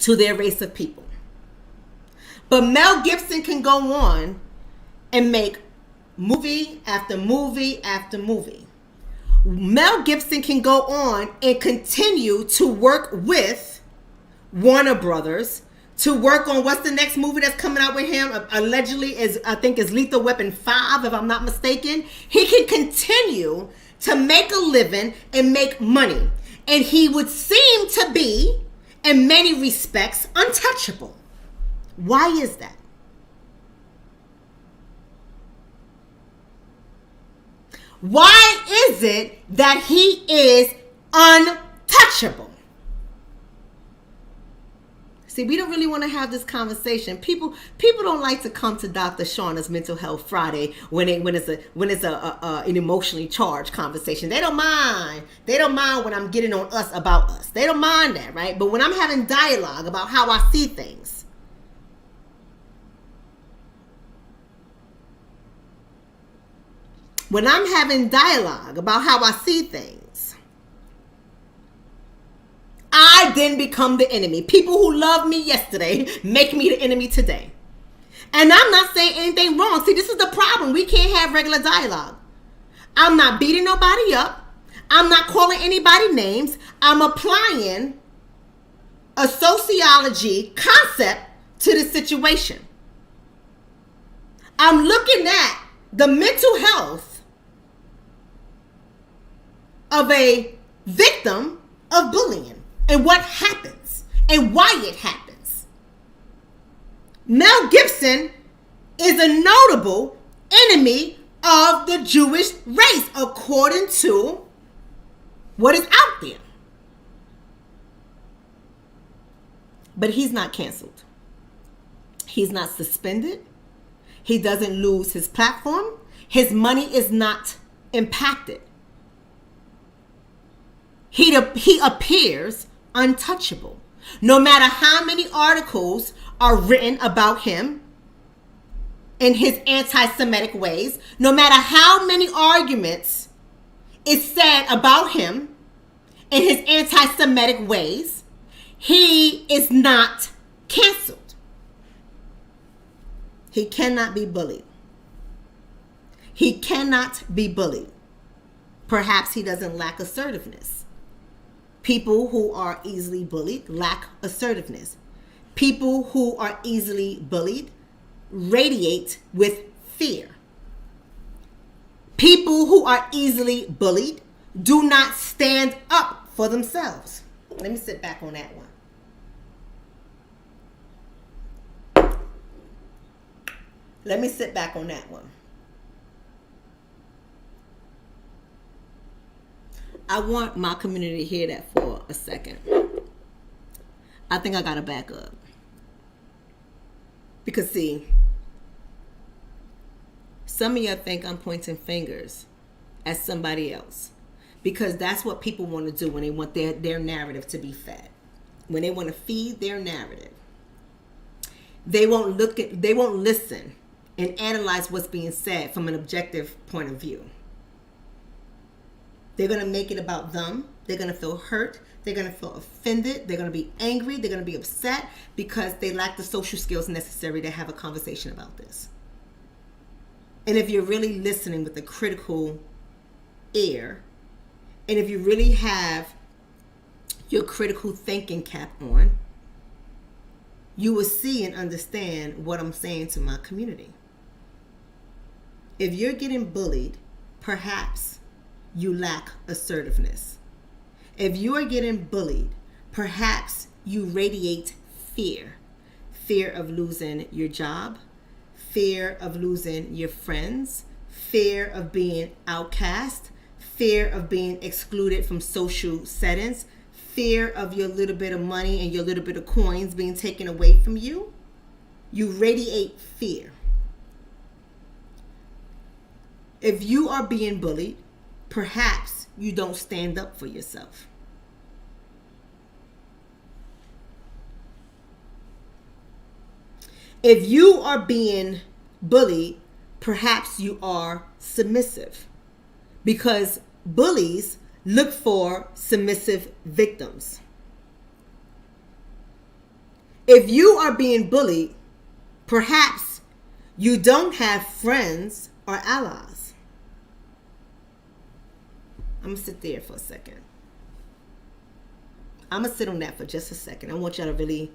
to their race of people. But Mel Gibson can go on and make movie after movie after movie. Mel Gibson can go on and continue to work with Warner Brothers to work on what's the next movie that's coming out with him. Allegedly I think is Lethal Weapon 5, if I'm not mistaken. He can continue to make a living and make money. And he would seem to be, in many respects, untouchable. Why is that? Why is it that he is untouchable? See, we don't really want to have this conversation. People don't like to come to Dr. Shonna's Mental Health Friday when it's an emotionally charged conversation. They don't mind. They don't mind when I'm getting on us about us. They don't mind that, right? But when I'm having dialogue about how I see things, when I'm having dialogue about how I see things, I then become the enemy. People who loved me yesterday make me the enemy today. And I'm not saying anything wrong. See, this is the problem. We can't have regular dialogue. I'm not beating nobody up. I'm not calling anybody names. I'm applying a sociology concept to the situation. I'm looking at the mental health of a victim of bullying and what happens and why it happens. Mel Gibson is a notable enemy of the Jewish race, according to what is out there. But he's not canceled. He's not suspended. He doesn't lose his platform. His money is not impacted. He appears untouchable. No matter how many articles are written about him in his anti-Semitic ways, no matter how many arguments is said about him in his anti-Semitic ways, he is not canceled. He cannot be bullied. He cannot be bullied. Perhaps he doesn't lack assertiveness. People who are easily bullied lack assertiveness. People who are easily bullied radiate with fear. People who are easily bullied do not stand up for themselves. Let me sit back on that one. Let me sit back on that one. I want my community to hear that for a second. I think I gotta back up. Because see, some of y'all think I'm pointing fingers at somebody else. Because that's what people want to do when they want their narrative to be fed. When they want to feed their narrative. They won't listen and analyze what's being said from an objective point of view. They're going to make it about them. They're going to feel hurt. They're going to feel offended. They're going to be angry. They're going to be upset because they lack the social skills necessary to have a conversation about this. And if you're really listening with a critical ear, and if you really have your critical thinking cap on, you will see and understand what I'm saying to my community. If you're getting bullied, perhaps you lack assertiveness. If you are getting bullied, perhaps you radiate fear. Fear of losing your job, fear of losing your friends, fear of being outcast, fear of being excluded from social settings, fear of your little bit of money and your little bit of coins being taken away from you. You radiate fear. If you are being bullied, perhaps you don't stand up for yourself. If you are being bullied, perhaps you are submissive, because bullies look for submissive victims. If you are being bullied, perhaps you don't have friends or allies. I'm going to sit there for a second. I'm going to sit on that for just a second. I want y'all to really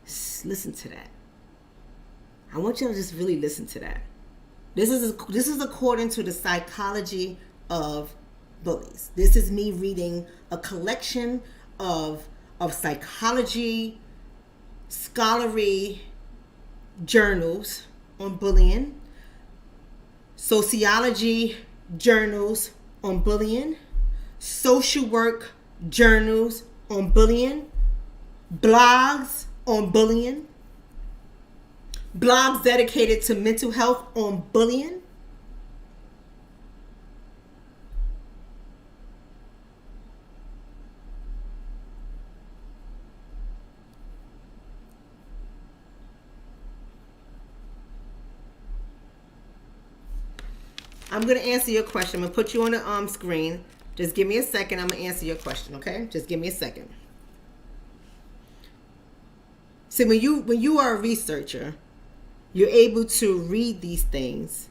listen to that. I want y'all to just really listen to that. This is according to the psychology of bullies. This is me reading a collection of psychology, scholarly journals on bullying, sociology journals on bullying, social work journals on bullying, blogs on bullying, blogs dedicated to mental health on bullying. I'm going to answer your question. I'm going to put you on the screen. Just give me a second. I'm going to answer your question, okay? Just give me a second. See, when you are a researcher, you're able to read these things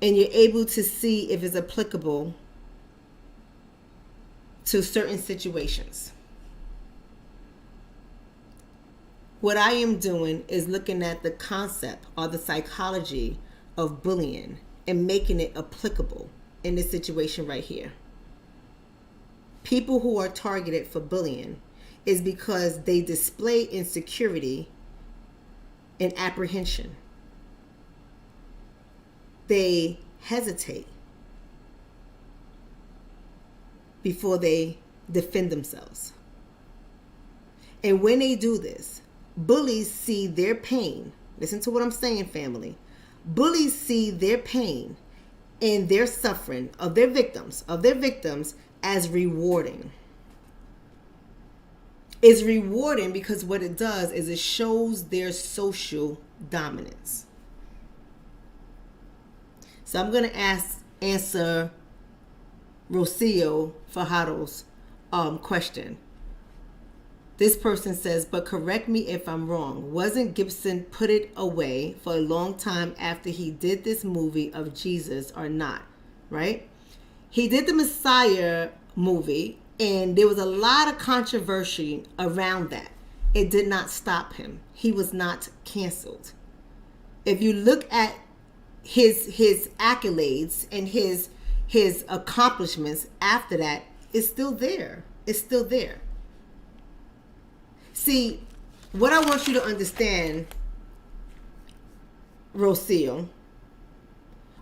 and you're able to see if it's applicable to certain situations. What I am doing is looking at the concept or the psychology of bullying and making it applicable in this situation right here. People who are targeted for bullying is because they display insecurity and apprehension. They hesitate before they defend themselves. And when they do this, bullies see their pain. Listen to what I'm saying, family. Bullies see their pain and their suffering of their victims as rewarding. It's rewarding because what it does is it shows their social dominance. So I'm going to answer Rocio Fajado's question. This person says, but correct me if I'm wrong. Wasn't Gibson put it away for a long time after he did this movie of Jesus or not? Right? He did the Messiah movie, and there was a lot of controversy around that. It did not stop him. He was not canceled. If you look at his accolades and his accomplishments after that, it's still there. It's still there. See, what I want you to understand, Rocio,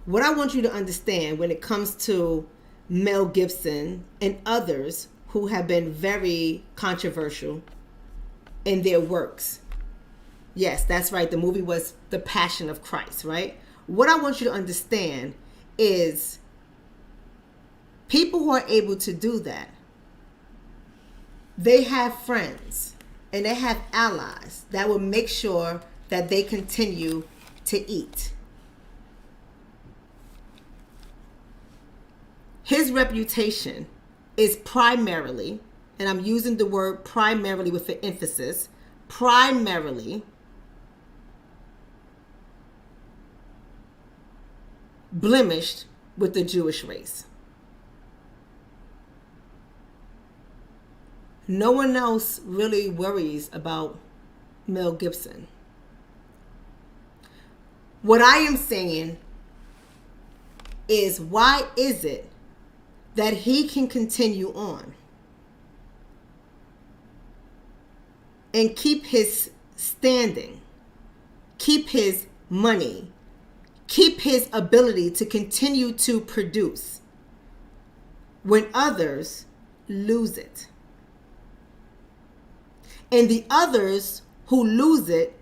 what I want you to understand when it comes to Mel Gibson and others who have been very controversial in their works. Yes, that's right. The movie was The Passion of Christ, right? What I want you to understand is people who are able to do that, they have friends and they have allies that will make sure that they continue to eat. His reputation is primarily, and I'm using the word primarily with an emphasis, primarily blemished with the Jewish race. No one else really worries about Mel Gibson. What I am saying is, why is it that he can continue on and keep his standing, keep his money, keep his ability to continue to produce when others lose it. And the others who lose it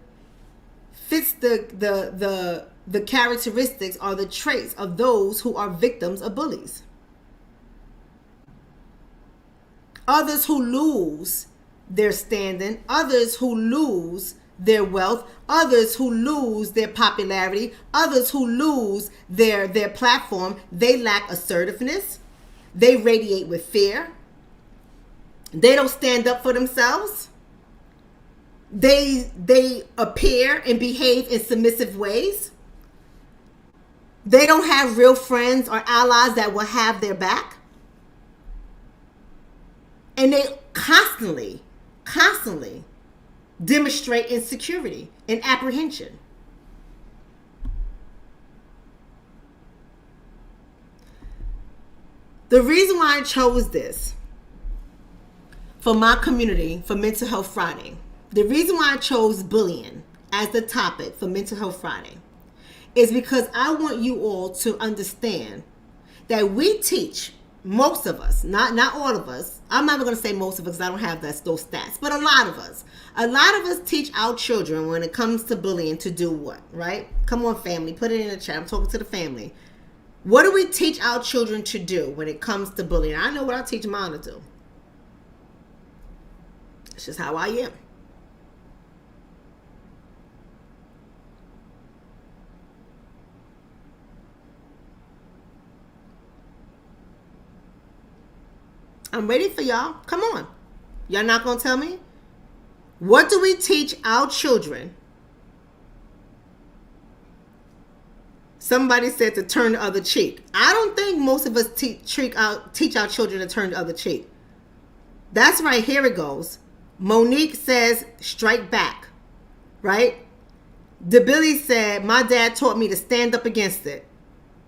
fits the characteristics or the traits of those who are victims of bullies. Others who lose their standing, others who lose their wealth, others who lose their popularity, others who lose their platform, they lack assertiveness. They radiate with fear. They don't stand up for themselves. They appear and behave in submissive ways. They don't have real friends or allies that will have their back. And they constantly demonstrate insecurity and apprehension. The reason why I chose this for my community for Mental Health Friday, the reason why I chose bullying as the topic for Mental Health Friday is because I want you all to understand that we teach, most of us, not all of us. I'm never going to say most of us because I don't have those stats, but a lot of us teach our children when it comes to bullying to do what, right? Come on, family, put it in the chat. I'm talking to the family. What do we teach our children to do when it comes to bullying? I know what I teach mine to do. It's just how I am. I'm ready for y'all. Come on. Y'all not going to tell me? What do we teach our children? Somebody said to turn the other cheek. I don't think most of us teach our children to turn the other cheek. That's right. Here it goes. Monique says strike back. Right? DeBilly said my dad taught me to stand up against it.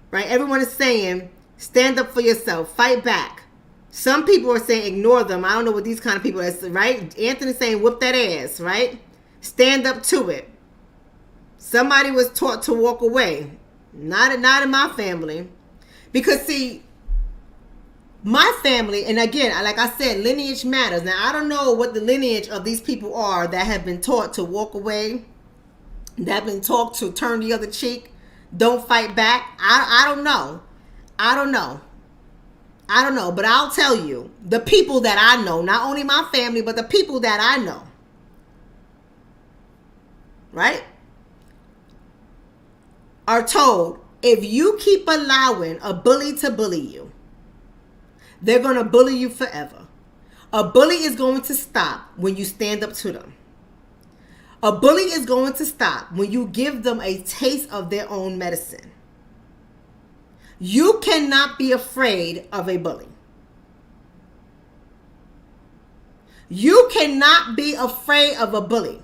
Right? Everyone is saying stand up for yourself. Fight back. Some people are saying ignore them. I don't know what these kind of people are, right? Anthony's saying whip that ass, right? Stand up to it. Somebody was taught to walk away. Not in my family. Because see, my family, and again, like I said, lineage matters. Now, I don't know what the lineage of these people are that have been taught to walk away, that have been taught to turn the other cheek, don't fight back. I don't know. I don't know, but I'll tell you, the people that I know, not only my family, but the people that I know, right, are told, if you keep allowing a bully to bully you, they're going to bully you forever. A bully is going to stop when you stand up to them. A bully is going to stop when you give them a taste of their own medicine. You cannot be afraid of a bully. You cannot be afraid of a bully.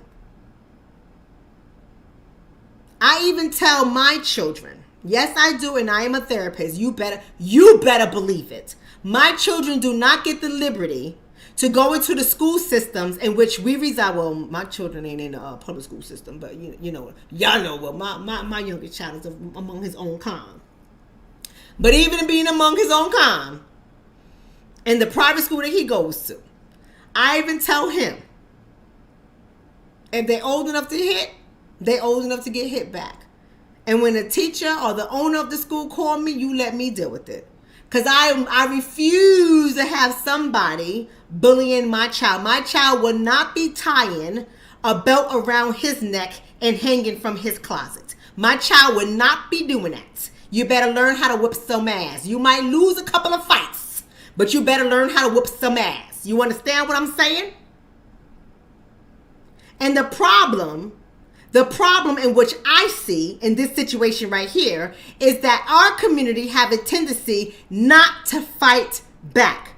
I even tell my children, yes, I do, and I am a therapist. You better believe it. My children do not get the liberty to go into the school systems in which we reside. Well, my children ain't in the public school system, but y'all know. Well, my youngest child is among his own kind. But even being among his own kind, in the private school that he goes to, I even tell him, if they're old enough to hit, they're old enough to get hit back. And when the teacher or the owner of the school call me, you let me deal with it. Because I refuse to have somebody bullying my child. My child will not be tying a belt around his neck and hanging from his closet. My child will not be doing that. You better learn how to whip some ass. You might lose a couple of fights, but you better learn how to whip some ass. You understand what I'm saying? And the problem in which I see in this situation right here is that our community have a tendency not to fight back.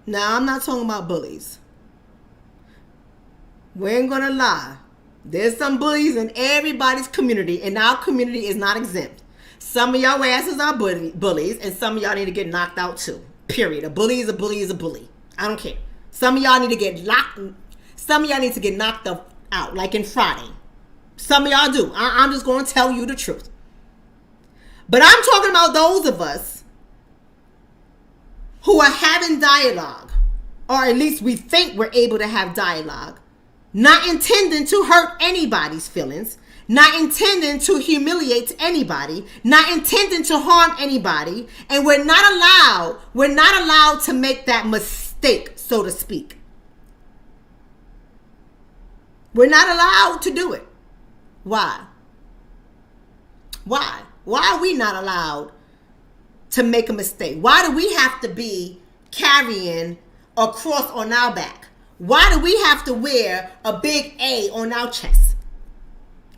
Now, I'm not talking about bullies. We ain't gonna lie. There's some bullies in everybody's community, and our community is not exempt. Some of y'all asses are bullies, and some of y'all need to get knocked out too. Period. A bully is a bully is a bully. I don't care. Some of y'all need to get locked. Some of y'all need to get knocked out, like in Friday. Some of y'all do. I'm just going to tell you the truth. But I'm talking about those of us who are having dialogue, or at least we think we're able to have dialogue, not intending to hurt anybody's feelings, not intending to humiliate anybody, not intending to harm anybody, and we're not allowed to make that mistake, so to speak. We're not allowed to do it. Why? Why? Why are we not allowed to make a mistake? Why do we have to be carrying a cross on our back? Why do we have to wear a big A on our chest?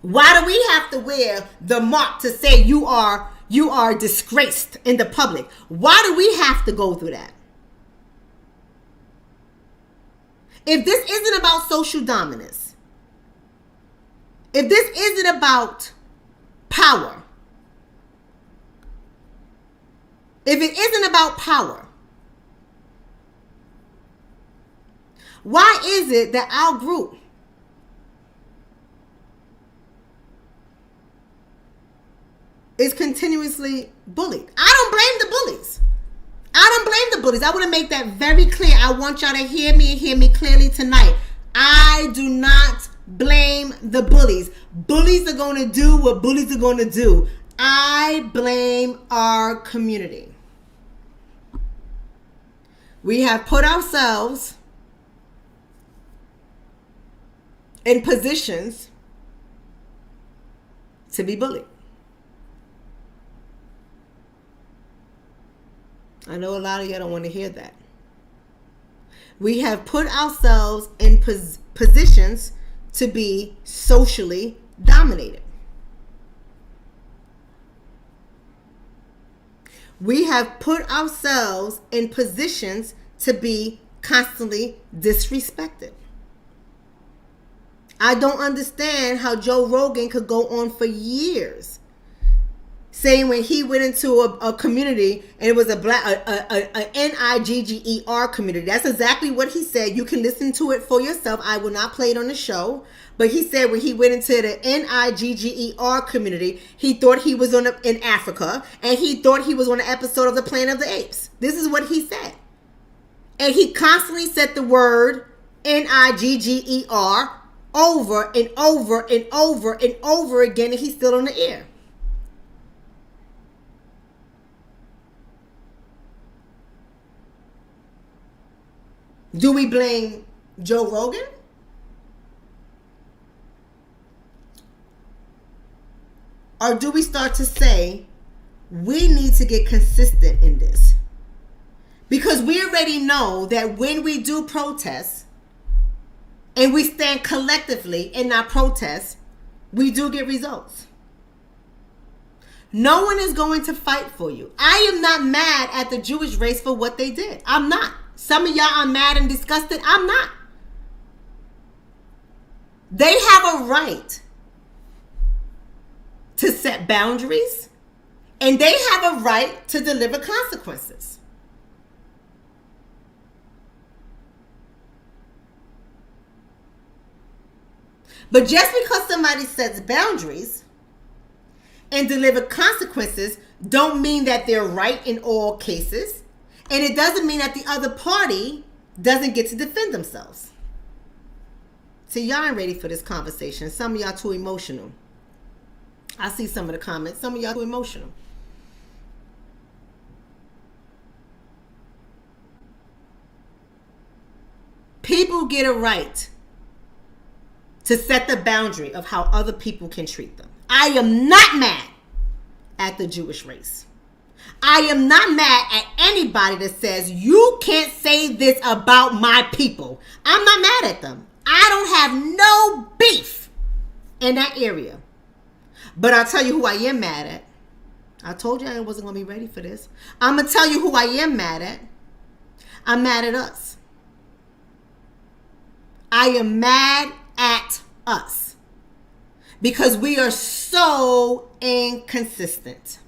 Why do we have to wear the mark to say you are disgraced in the public? Why do we have to go through that? If this isn't about social dominance, if this isn't about power, if it isn't about power, why is it that our group is continuously bullied? I don't blame the bullies. I want to make that very clear. I want y'all to hear me and hear me clearly tonight. I do not blame the bullies. Bullies are going to do what bullies are going to do. I blame our community. We have put ourselves in positions to be bullied. I know a lot of y'all don't want to hear that. We have put ourselves in positions to be socially dominated. We have put ourselves in positions to be constantly disrespected. I don't understand how Joe Rogan could go on for years saying when he went into a community and it was a Nigger community. That's exactly what he said. You can listen to it for yourself. I will not play it on the show. But he said when he went into the Nigger community, he thought he was in Africa, and he thought he was on an episode of the Planet of the Apes. This is what he said. And he constantly said the word Nigger over and over and over and over again, and he's still on the air. Do we blame Joe Rogan? Or do we start to say, we need to get consistent in this? Because we already know that when we do protests, and we stand collectively in our protests, we do get results. No one is going to fight for you. I am not mad at the Jewish race for what they did. I'm not. Some of y'all are mad and disgusted. I'm not. They have a right to set boundaries, and they have a right to deliver consequences. But just because somebody sets boundaries and deliver consequences don't mean that they're right in all cases. And it doesn't mean that the other party doesn't get to defend themselves. See, y'all ain't ready for this conversation. Some of y'all too emotional. I see some of the comments. Some of y'all too emotional. People get a right to set the boundary of how other people can treat them. I am not mad at the Jewish race. I am not mad at anybody that says you can't say this about my people. I'm not mad at them. I don't have no beef in that area. But I'll tell you who I am mad at. I told you I wasn't going to be ready for this. I'm going to tell you who I am mad at. I'm mad at us. I am mad at us because we are so inconsistent.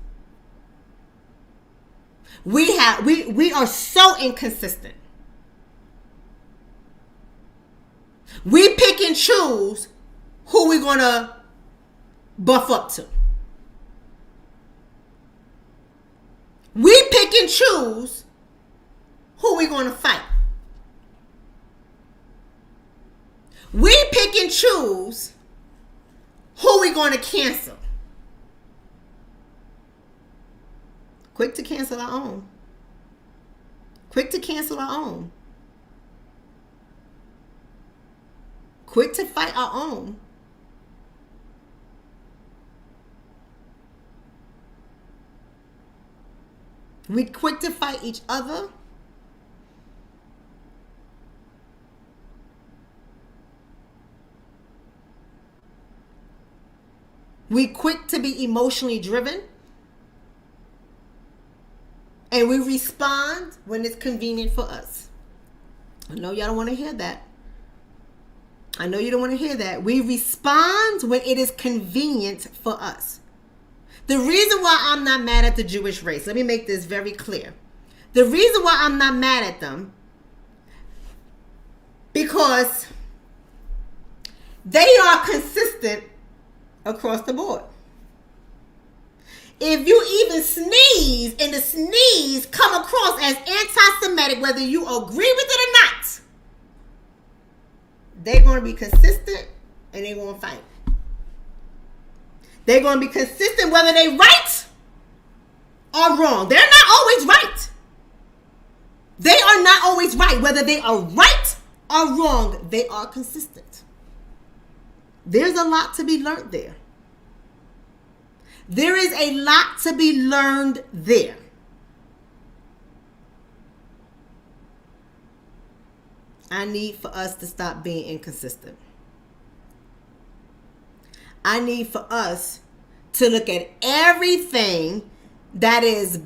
We are so inconsistent. We pick and choose who we're going to buff up to. We pick and choose who we're going to fight. We pick and choose who we're going to cancel. Quick to cancel our own. Quick to cancel our own. Quick to fight our own. We quick to fight each other. We quick to be emotionally driven. And we respond when it's convenient for us. I know y'all don't want to hear that. I know you don't want to hear that. We respond when it is convenient for us. The reason why I'm not mad at the Jewish race, let me make this very clear. The reason why I'm not mad at them, because they are consistent across the board. If you even sneeze and the sneeze come across as anti-Semitic, whether you agree with it or not, they're going to be consistent and they're going to fight. They're going to be consistent whether they're right or wrong. They're not always right. They are not always right. Whether they are right or wrong, they are consistent. There's a lot to be learned there. There is a lot to be learned there. I need for us to stop being inconsistent. I need for us to look at everything that is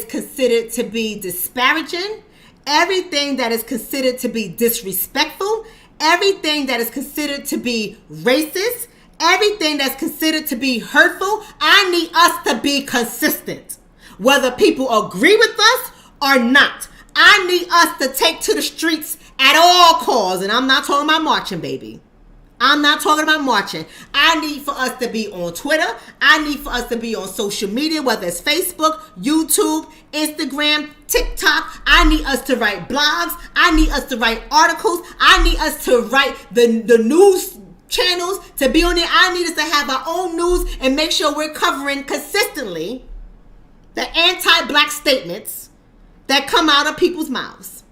considered to be disparaging, everything that is considered to be disrespectful, everything that is considered to be racist, everything that's considered to be hurtful. I need us to be consistent, whether people agree with us or not. I need us to take to the streets at all costs. And I'm not talking about marching, baby. I'm not talking about marching. I need for us to be on Twitter. I need for us to be on social media, whether it's Facebook, YouTube, Instagram, TikTok. I need us to write blogs. I need us to write articles. I need us to write the news channels, to be on there. I need us to have our own news and make sure we're covering consistently the anti-black statements that come out of people's mouths.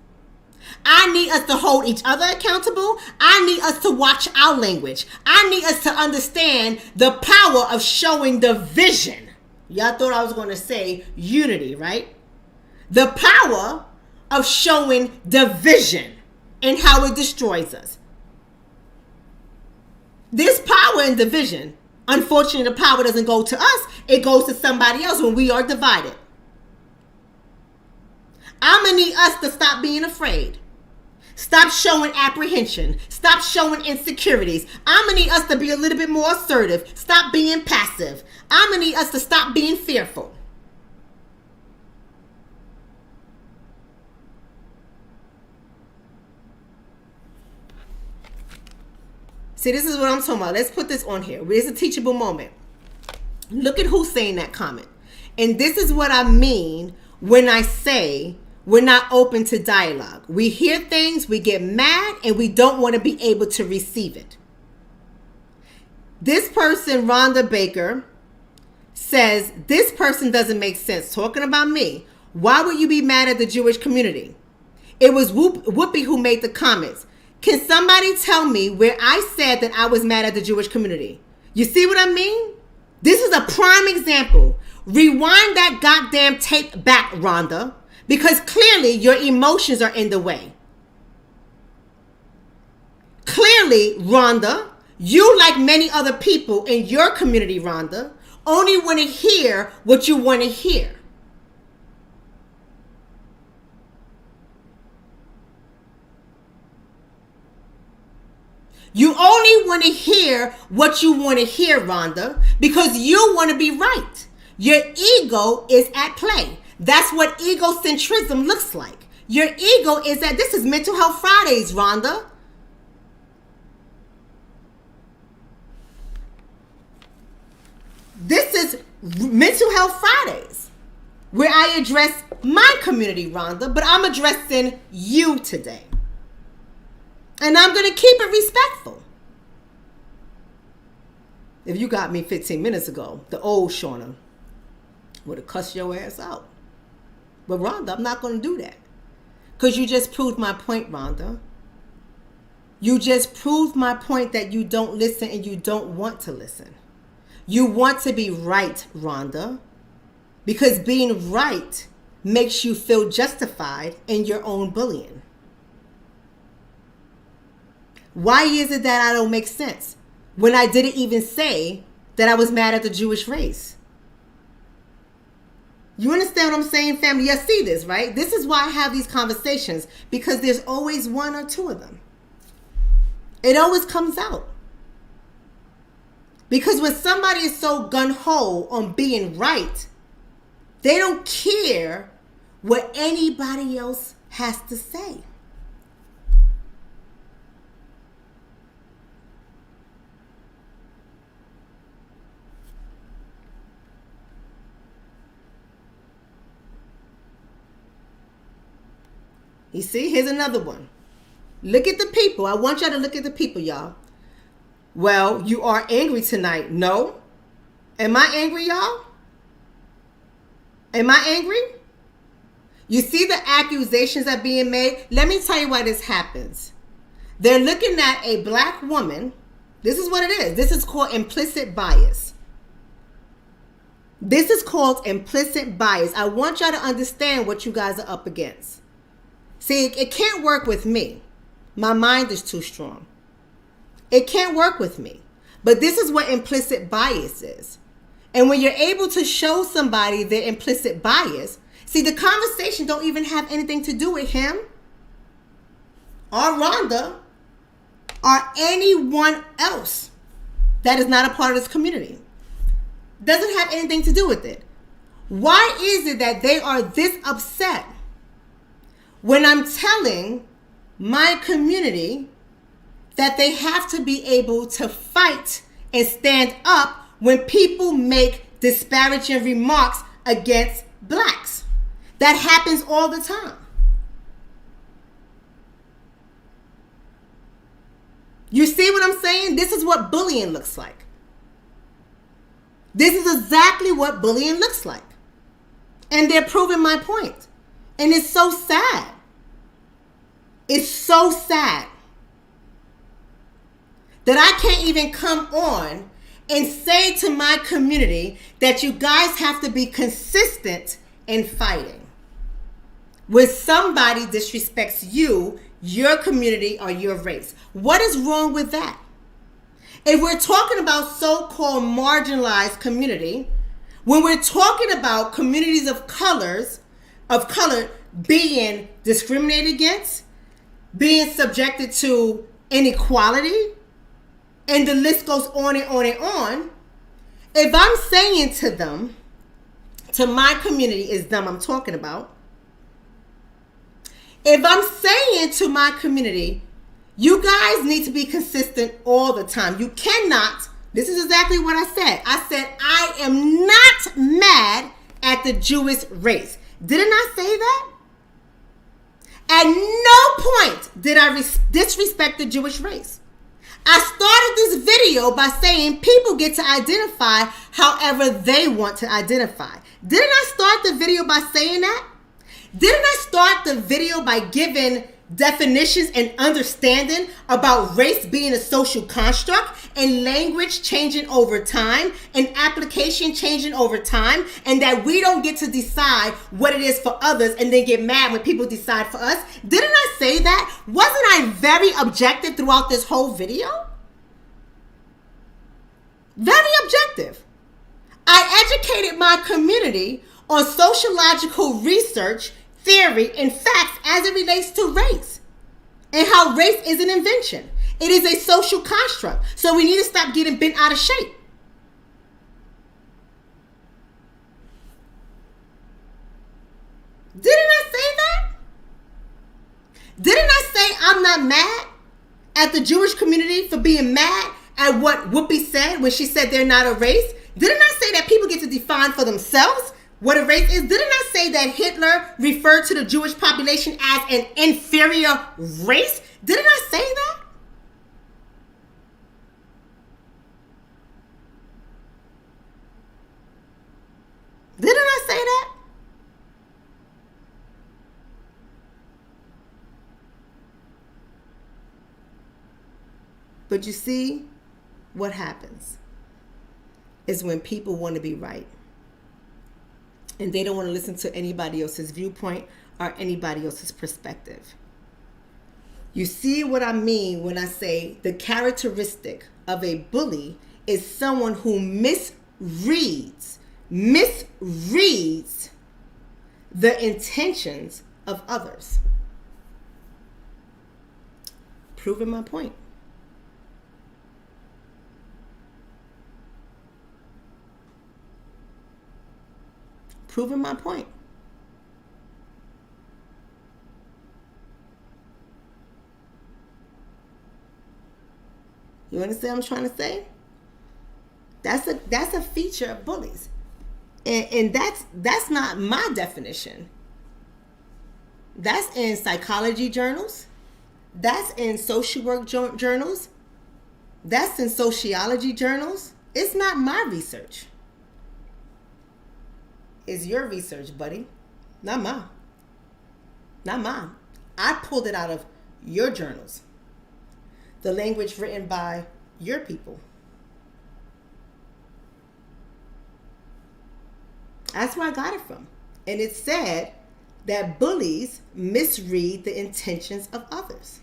I need us to hold each other accountable. I need us to watch our language. I need us to understand the power of showing the vision. Y'all thought I was going to say unity, right? The power of showing division and how it destroys us. There's power in division. Unfortunately, the power doesn't go to us. It goes to somebody else when we are divided. I'm going to need us to stop being afraid. Stop showing apprehension. Stop showing insecurities. I'm going to need us to be a little bit more assertive. Stop being passive. I'm going to need us to stop being fearful. See, this is what I'm talking about. Let's put this on here. It's a teachable moment. Look at who's saying that comment. And this is what I mean when I say we're not open to dialogue. We hear things, we get mad, and we don't want to be able to receive it. This person, Rhonda Baker, says, this person doesn't make sense. Talking about me. Why would you be mad at the Jewish community? It was Whoopi who made the comments. Can somebody tell me where I said that I was mad at the Jewish community? You see what I mean? This is a prime example. Rewind that goddamn tape back, Rhonda, because clearly your emotions are in the way. Clearly, Rhonda, you, like many other people in your community, Rhonda, only want to hear what you want to hear. You only want to hear what you want to hear, Rhonda, because you want to be right. Your ego is at play. That's what egocentrism looks like. Your ego is that this is Mental Health Fridays, Rhonda. is Mental Health Fridays, where I address my community, Rhonda, but I'm addressing you today. And I'm going to keep it respectful. If you got me 15 minutes ago, the old Shonna would have cussed your ass out. But Rhonda, I'm not going to do that. Because you just proved my point, Rhonda. You just proved my point that you don't listen and you don't want to listen. You want to be right, Rhonda. Because being right makes you feel justified in your own bullying. Why is it that I don't make sense when I didn't even say that I was mad at the Jewish race? You understand what I'm saying, family? You see this, right? This is why I have these conversations, because there's always one or two of them. It always comes out. Because when somebody is so gung-ho on being right, they don't care what anybody else has to say. You see, here's another one. Look at the people. I want y'all to look at the people, y'all. Well, you are angry tonight. No. Am I angry, y'all? Am I angry? You see the accusations that are being made? Let me tell you why this happens. They're looking at a black woman. This is what it is. This is called implicit bias. This is called implicit bias. I want y'all to understand what you guys are up against. See, it can't work with me. My mind is too strong. It can't work with me. But this is what implicit bias is. And when you're able to show somebody their implicit bias, see, the conversation don't even have anything to do with him or Rhonda or anyone else that is not a part of this community. Doesn't have anything to do with it. Why is it that they are this upset when I'm telling my community that they have to be able to fight and stand up when people make disparaging remarks against blacks? That happens all the time. You see what I'm saying? This is what bullying looks like. This is exactly what bullying looks like. And they're proving my point. And it's so sad. It's so sad that I can't even come on and say to my community that you guys have to be consistent in fighting. When somebody disrespects you, your community, or your race. What is wrong with that? If we're talking about so-called marginalized community, when we're talking about communities of color being discriminated against, being subjected to inequality, and the list goes on and on and on, if I'm saying to them, to my community is them I'm talking about, if I'm saying to my community, you guys need to be consistent all the time. You cannot, this is exactly what I said. I said, I am not mad at the Jewish race. Didn't I say that? At no point did I disrespect the Jewish race. I started this video by saying people get to identify however they want to identify. Didn't I start the video by saying that? Didn't I start the video by giving definitions and understanding about race being a social construct and language changing over time and application changing over time, and that we don't get to decide what it is for others and then get mad when people decide for us? Didn't I say that? Wasn't I very objective throughout this whole video? Very objective. I educated my community on sociological research, theory, and facts as it relates to race and how race is an invention. It is a social construct. So we need to stop getting bent out of shape. Didn't I say that? Didn't I say I'm not mad at the Jewish community for being mad at what Whoopi said when she said they're not a race? Didn't I say say that people get to define for themselves what a race is? Didn't I say that Hitler referred to the Jewish population as an inferior race? Didn't I say that? Didn't I say that? But you see, what happens is when people want to be right and they don't want to listen to anybody else's viewpoint or anybody else's perspective. You see what I mean when I say the characteristic of a bully is someone who misreads the intentions of others. Proving my point. Proving my point. You understand what I'm trying to say? That's a feature of bullies. And that's not my definition. That's in psychology journals. That's in social work journals. That's in sociology journals. It's not my research. It's your research, buddy. Not mine. Not mine. I pulled it out of your journals. The language written by your people. That's where I got it from. And it said that bullies misread the intentions of others.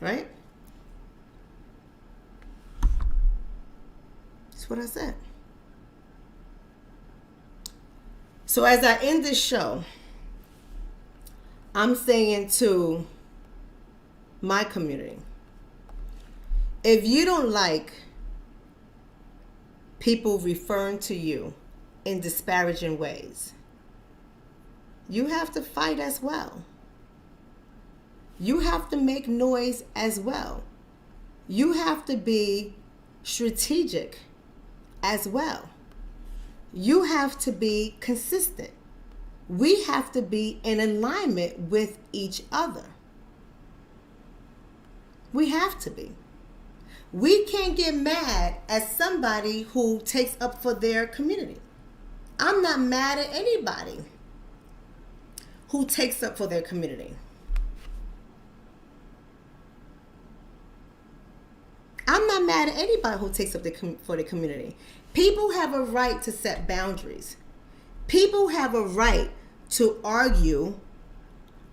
Right? That's what I said. So as I end this show, I'm saying to my community, if you don't like people referring to you in disparaging ways, you have to fight as well. You have to make noise as well. You have to be strategic as well. You have to be consistent. We have to be in alignment with each other. We have to be. We can't get mad at somebody who takes up for their community. I'm not mad at anybody who takes up for their community. I'm not mad at anybody who takes up for the community. People have a right to set boundaries. People have a right to argue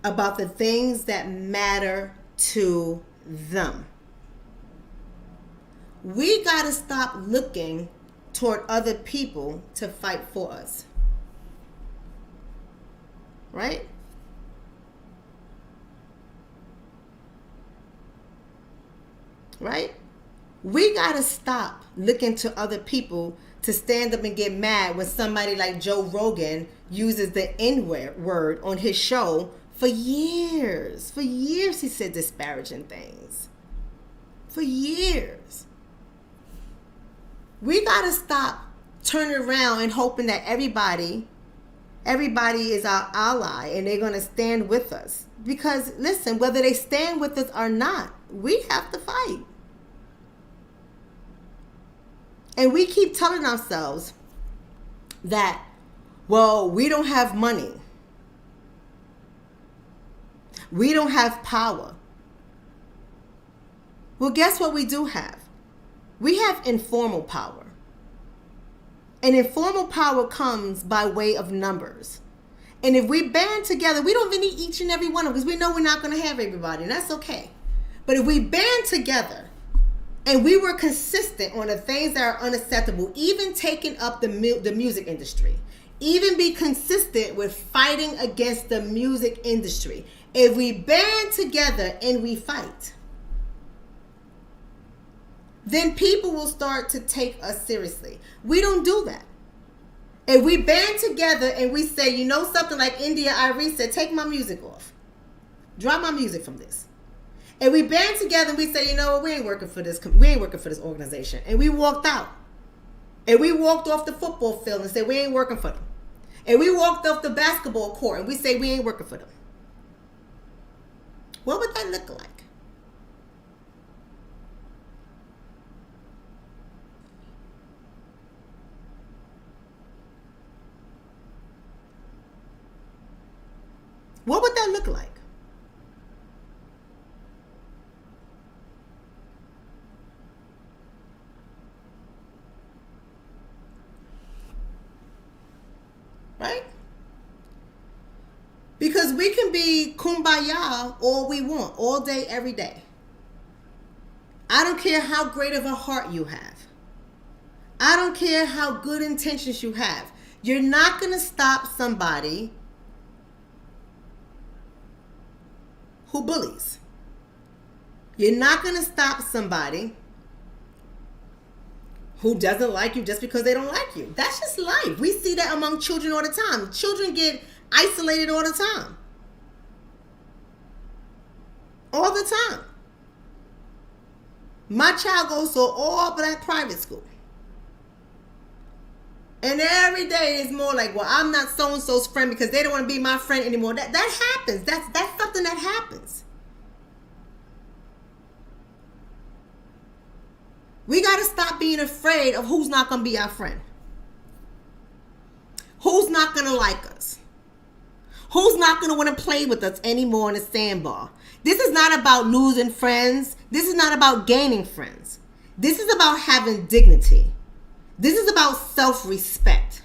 about the things that matter to them. We got to stop looking toward other people to fight for us. Right? Right? We got to stop looking to other people to stand up and get mad when somebody like Joe Rogan uses the N-word on his show for years. For years he said disparaging things. For years. We got to stop turning around and hoping that everybody is our ally and they're going to stand with us. Because listen, whether they stand with us or not, we have to fight. And we keep telling ourselves that, well, we don't have money. We don't have power. Well, guess what we do have? We have informal power. And informal power comes by way of numbers. And if we band together, we don't even need each and every one of them because we know we're not going to have everybody, and that's okay. But if we band together, and we were consistent on the things that are unacceptable, even taking up the music industry, even be consistent with fighting against the music industry. If we band together and we fight, then people will start to take us seriously. We don't do that. If we band together and we say, you know something, like India Irie said, take my music off. Drop my music from this. And we band together and we say, you know what, we ain't working for this. We ain't working for this organization. And we walked out. And we walked off the football field and said, we ain't working for them. And we walked off the basketball court and we say, we ain't working for them. What would that look like? What would that look like? Right? Because we can be kumbaya all we want, all day, every day. I don't care how great of a heart you have. I don't care how good intentions you have. You're not going to stop somebody who bullies. You're not going to stop somebody who doesn't like you just because they don't like you. That's just life. We see that among children all the time. Children get isolated all the time. All the time. My child goes to all black private school. And every day is more like, well, I'm not so-and-so's friend because they don't want to be my friend anymore. That happens. That's something that happens. We got to stop being afraid of who's not going to be our friend. Who's not going to like us. Who's not going to want to play with us anymore in the sandbar. This is not about losing friends. This is not about gaining friends. This is about having dignity. This is about self-respect.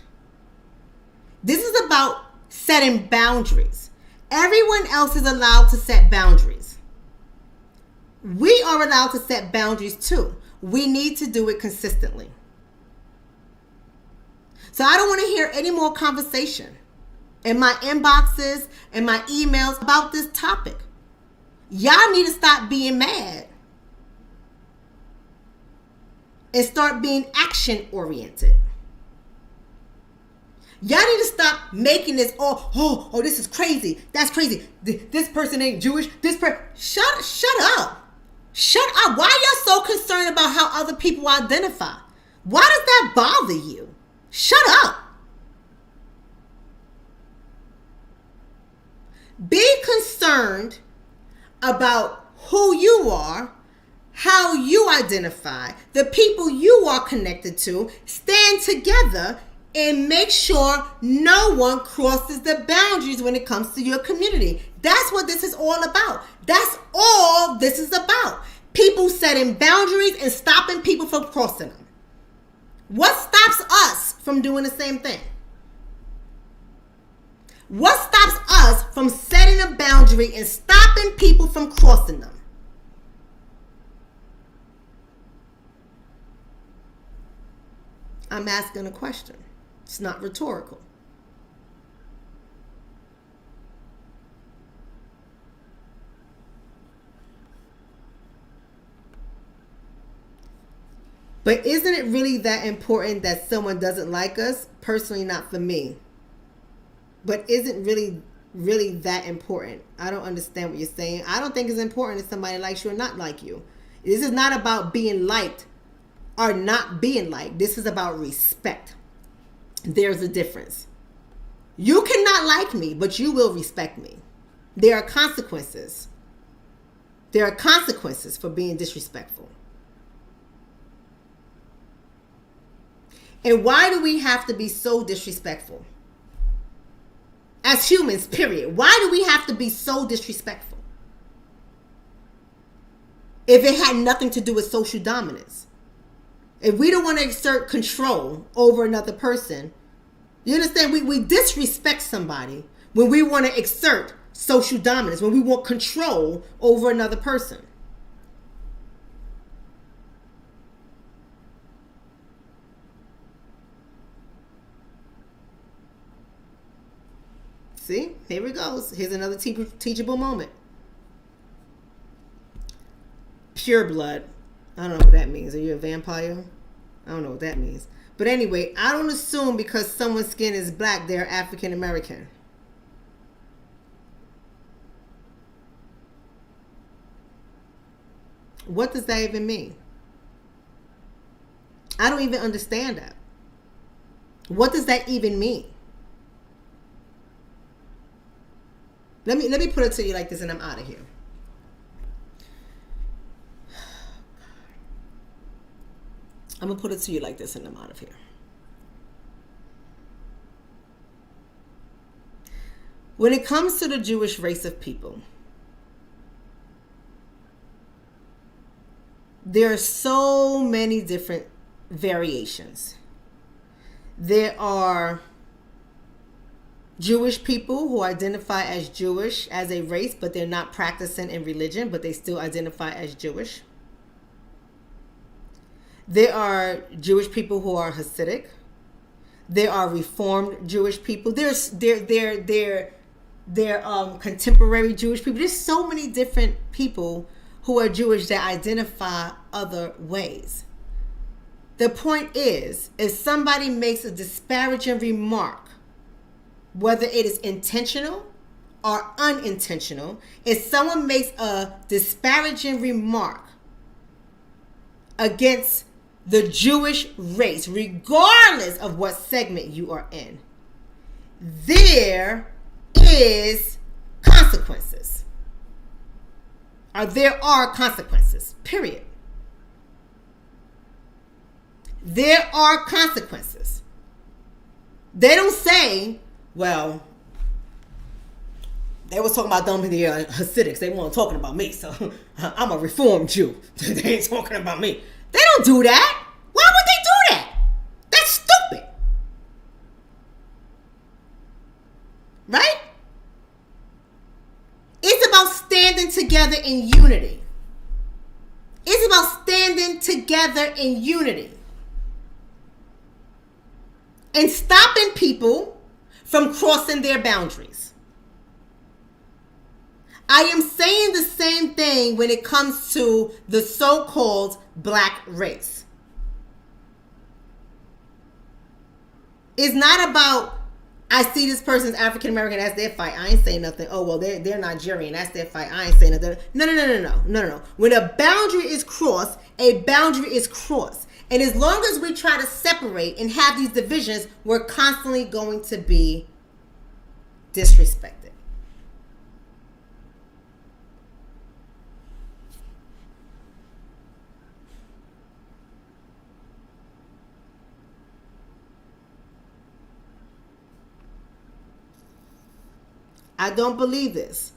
This is about setting boundaries. Everyone else is allowed to set boundaries. We are allowed to set boundaries too. We need to do it consistently. So I don't want to hear any more conversation in my inboxes and my emails about this topic. Y'all need to stop being mad and start being action oriented. Y'all need to stop making this, oh, this is crazy. That's crazy. This person ain't Jewish. Shut up. Shut up. Why are y'all so concerned about how other people identify? Why does that bother you? Shut up. Be concerned about who you are, how you identify, the people you are connected to. Stand together and make sure no one crosses the boundaries when it comes to your community. That's what this is all about. That's all this is about. People setting boundaries and stopping people from crossing them. What stops us from doing the same thing? What stops us from setting a boundary and stopping people from crossing them? I'm asking a question. It's not rhetorical. But isn't it really that important that someone doesn't like us? Personally, not for me. But isn't really that important? I don't understand what you're saying. I don't think it's important if somebody likes you or not like you. This is not about being liked or not being liked. This is about respect. There's a difference. You cannot like me, but you will respect me. There are consequences. There are consequences for being disrespectful. And why do we have to be so disrespectful? As humans, period. Why do we have to be so disrespectful? If it had nothing to do with social dominance. If we don't want to exert control over another person, you understand? We disrespect somebody when we want to exert social dominance, when we want control over another person. See, here it goes. Here's another teachable moment. Pure blood. I don't know what that means. Are you a vampire? I don't know what that means. But anyway, I don't assume because someone's skin is black, they're African American. What does that even mean? I don't even understand that. What does that even mean? Let me put it to you like this, and I'm out of here. I'm gonna put it to you like this, and I'm out of here. When it comes to the Jewish race of people, there are so many different variations. There are Jewish people who identify as Jewish as a race, but they're not practicing in religion, but they still identify as Jewish. There are Jewish people who are Hasidic. There are Reformed Jewish people. There's contemporary Jewish people. There's so many different people who are Jewish that identify other ways. The point is, if somebody makes a disparaging remark, whether it is intentional or unintentional, if someone makes a disparaging remark against the Jewish race, regardless of what segment you are in, there is consequences. Or there are consequences, period. There are consequences. They don't say, well, they was talking about them, the Hasidics. They weren't talking about me, so I'm a Reformed Jew. They ain't talking about me. They don't do that. Why would they do that? That's stupid. Right? It's about standing together in unity. It's about standing together in unity. And stopping people from crossing their boundaries. I am saying the same thing when it comes to the so-called black race. It's not about, I see this person's African American, that's their fight, I ain't saying nothing. Oh, well, they're Nigerian, that's their fight, I ain't saying nothing. No. When a boundary is crossed, a boundary is crossed. And as long as we try to separate and have these divisions, we're constantly going to be disrespected. I don't believe this.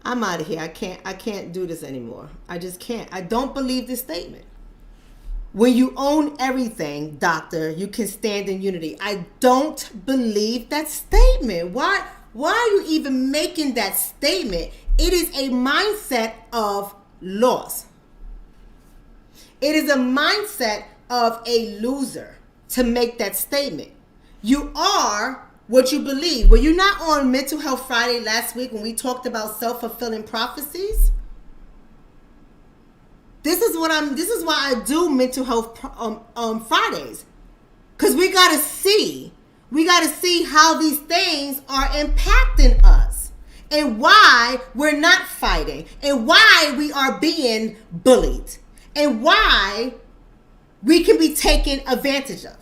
I'm out of here. I can't do this anymore. I just can't. I don't believe this statement. When you own everything, doctor, you can stand in unity. I don't believe that statement. Why are you even making that statement? It is a mindset of loss. It is a mindset of a loser to make that statement. You are what you believe. Were you not on Mental Health Friday last week when we talked about self-fulfilling prophecies? This is why I do Mental Health Fridays. Because we got to see how these things are impacting us and why we're not fighting and why we are being bullied and why we can be taken advantage of.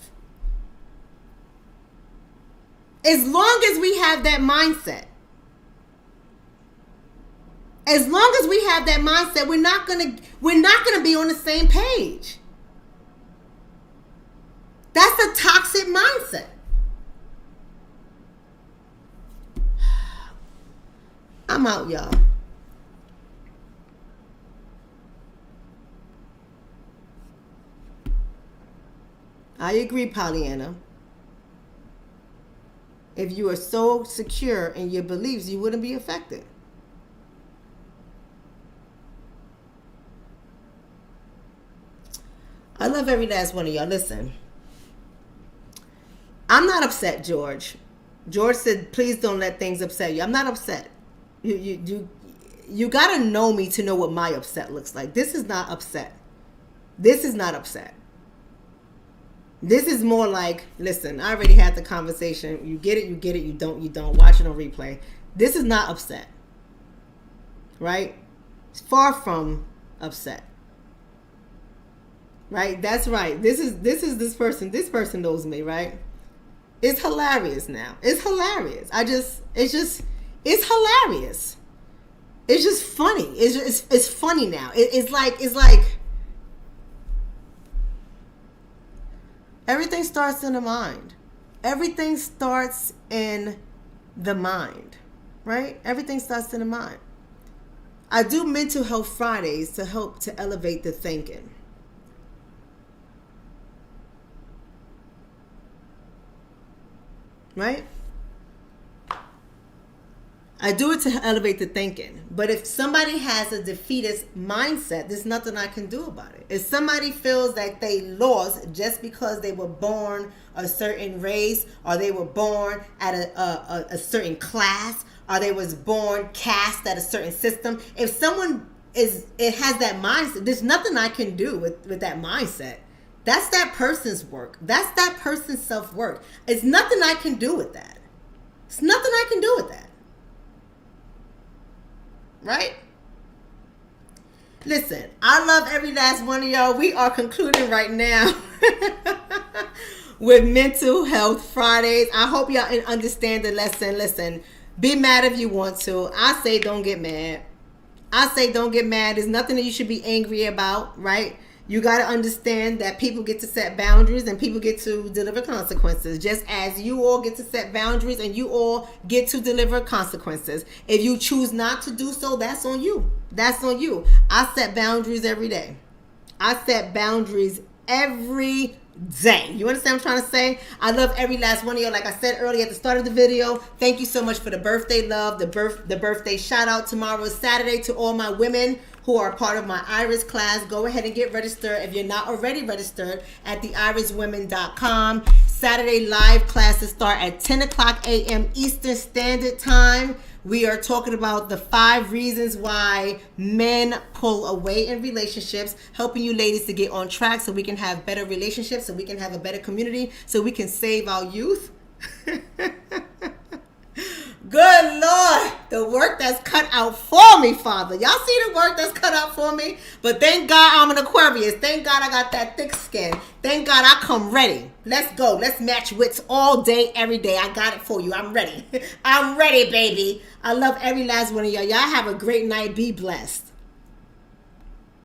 As long as we have that mindset, we're not gonna be on the same page. That's a toxic mindset. I'm out, y'all. I agree, Pollyanna. If you are so secure in your beliefs, you wouldn't be affected. I love every last one of y'all. Listen, I'm not upset, George. George said, please don't let things upset you. I'm not upset. You got to know me to know what my upset looks like. This is not upset. This is more like, listen, I already had the conversation. You get it, you get it. You don't, you don't. Watch it on replay. This is not upset, right? It's far from upset, right? That's right. This is this person. This person knows me, right? It's hilarious now. It's hilarious. It's hilarious. It's just funny. It's funny now. It's like everything starts in the mind. Everything starts in the mind, right? Everything starts in the mind. I do Mental Health Fridays to help to elevate the thinking. Right? I do it to elevate the thinking. But if somebody has a defeatist mindset, there's nothing I can do about it. If somebody feels that they lost just because they were born a certain race, or they were born at a certain class, or they was born cast at a certain system, if someone has that mindset, there's nothing I can do with that mindset. That's that person's work. That's that person's self-work. It's nothing I can do with that. It's nothing I can do with that. Right? Listen, I love every last one of y'all. We are concluding right now with Mental Health Fridays. I hope y'all understand the lesson. Listen, be mad if you want to. I say don't get mad. I say don't get mad. There's nothing that you should be angry about, right? You got to understand that people get to set boundaries and people get to deliver consequences, just as you all get to set boundaries and you all get to deliver consequences. If you choose not to do so, that's on you. That's on you. I set boundaries every day. I set boundaries every day. You understand what I'm trying to say? I love every last one of you. Like I said earlier at the start of the video, thank you so much for the birthday love, the birthday shout out. Tomorrow is Saturday. To all my women who are part of my Iris class, go ahead and get registered if you're not already registered at theiriswomen.com. Saturday live classes start at 10 o'clock a.m. Eastern Standard Time. We are talking about the 5 reasons why men pull away in relationships, helping you ladies to get on track so we can have better relationships, so we can have a better community, so we can save our youth. Good Lord, the work that's cut out for me, Father. Y'all see the work that's cut out for me? But thank God I'm an Aquarius. Thank God I got that thick skin. Thank God I come ready. Let's go. Let's match wits all day, every day. I got it for you. I'm ready. I'm ready, baby. I love every last one of y'all. Y'all have a great night. Be blessed.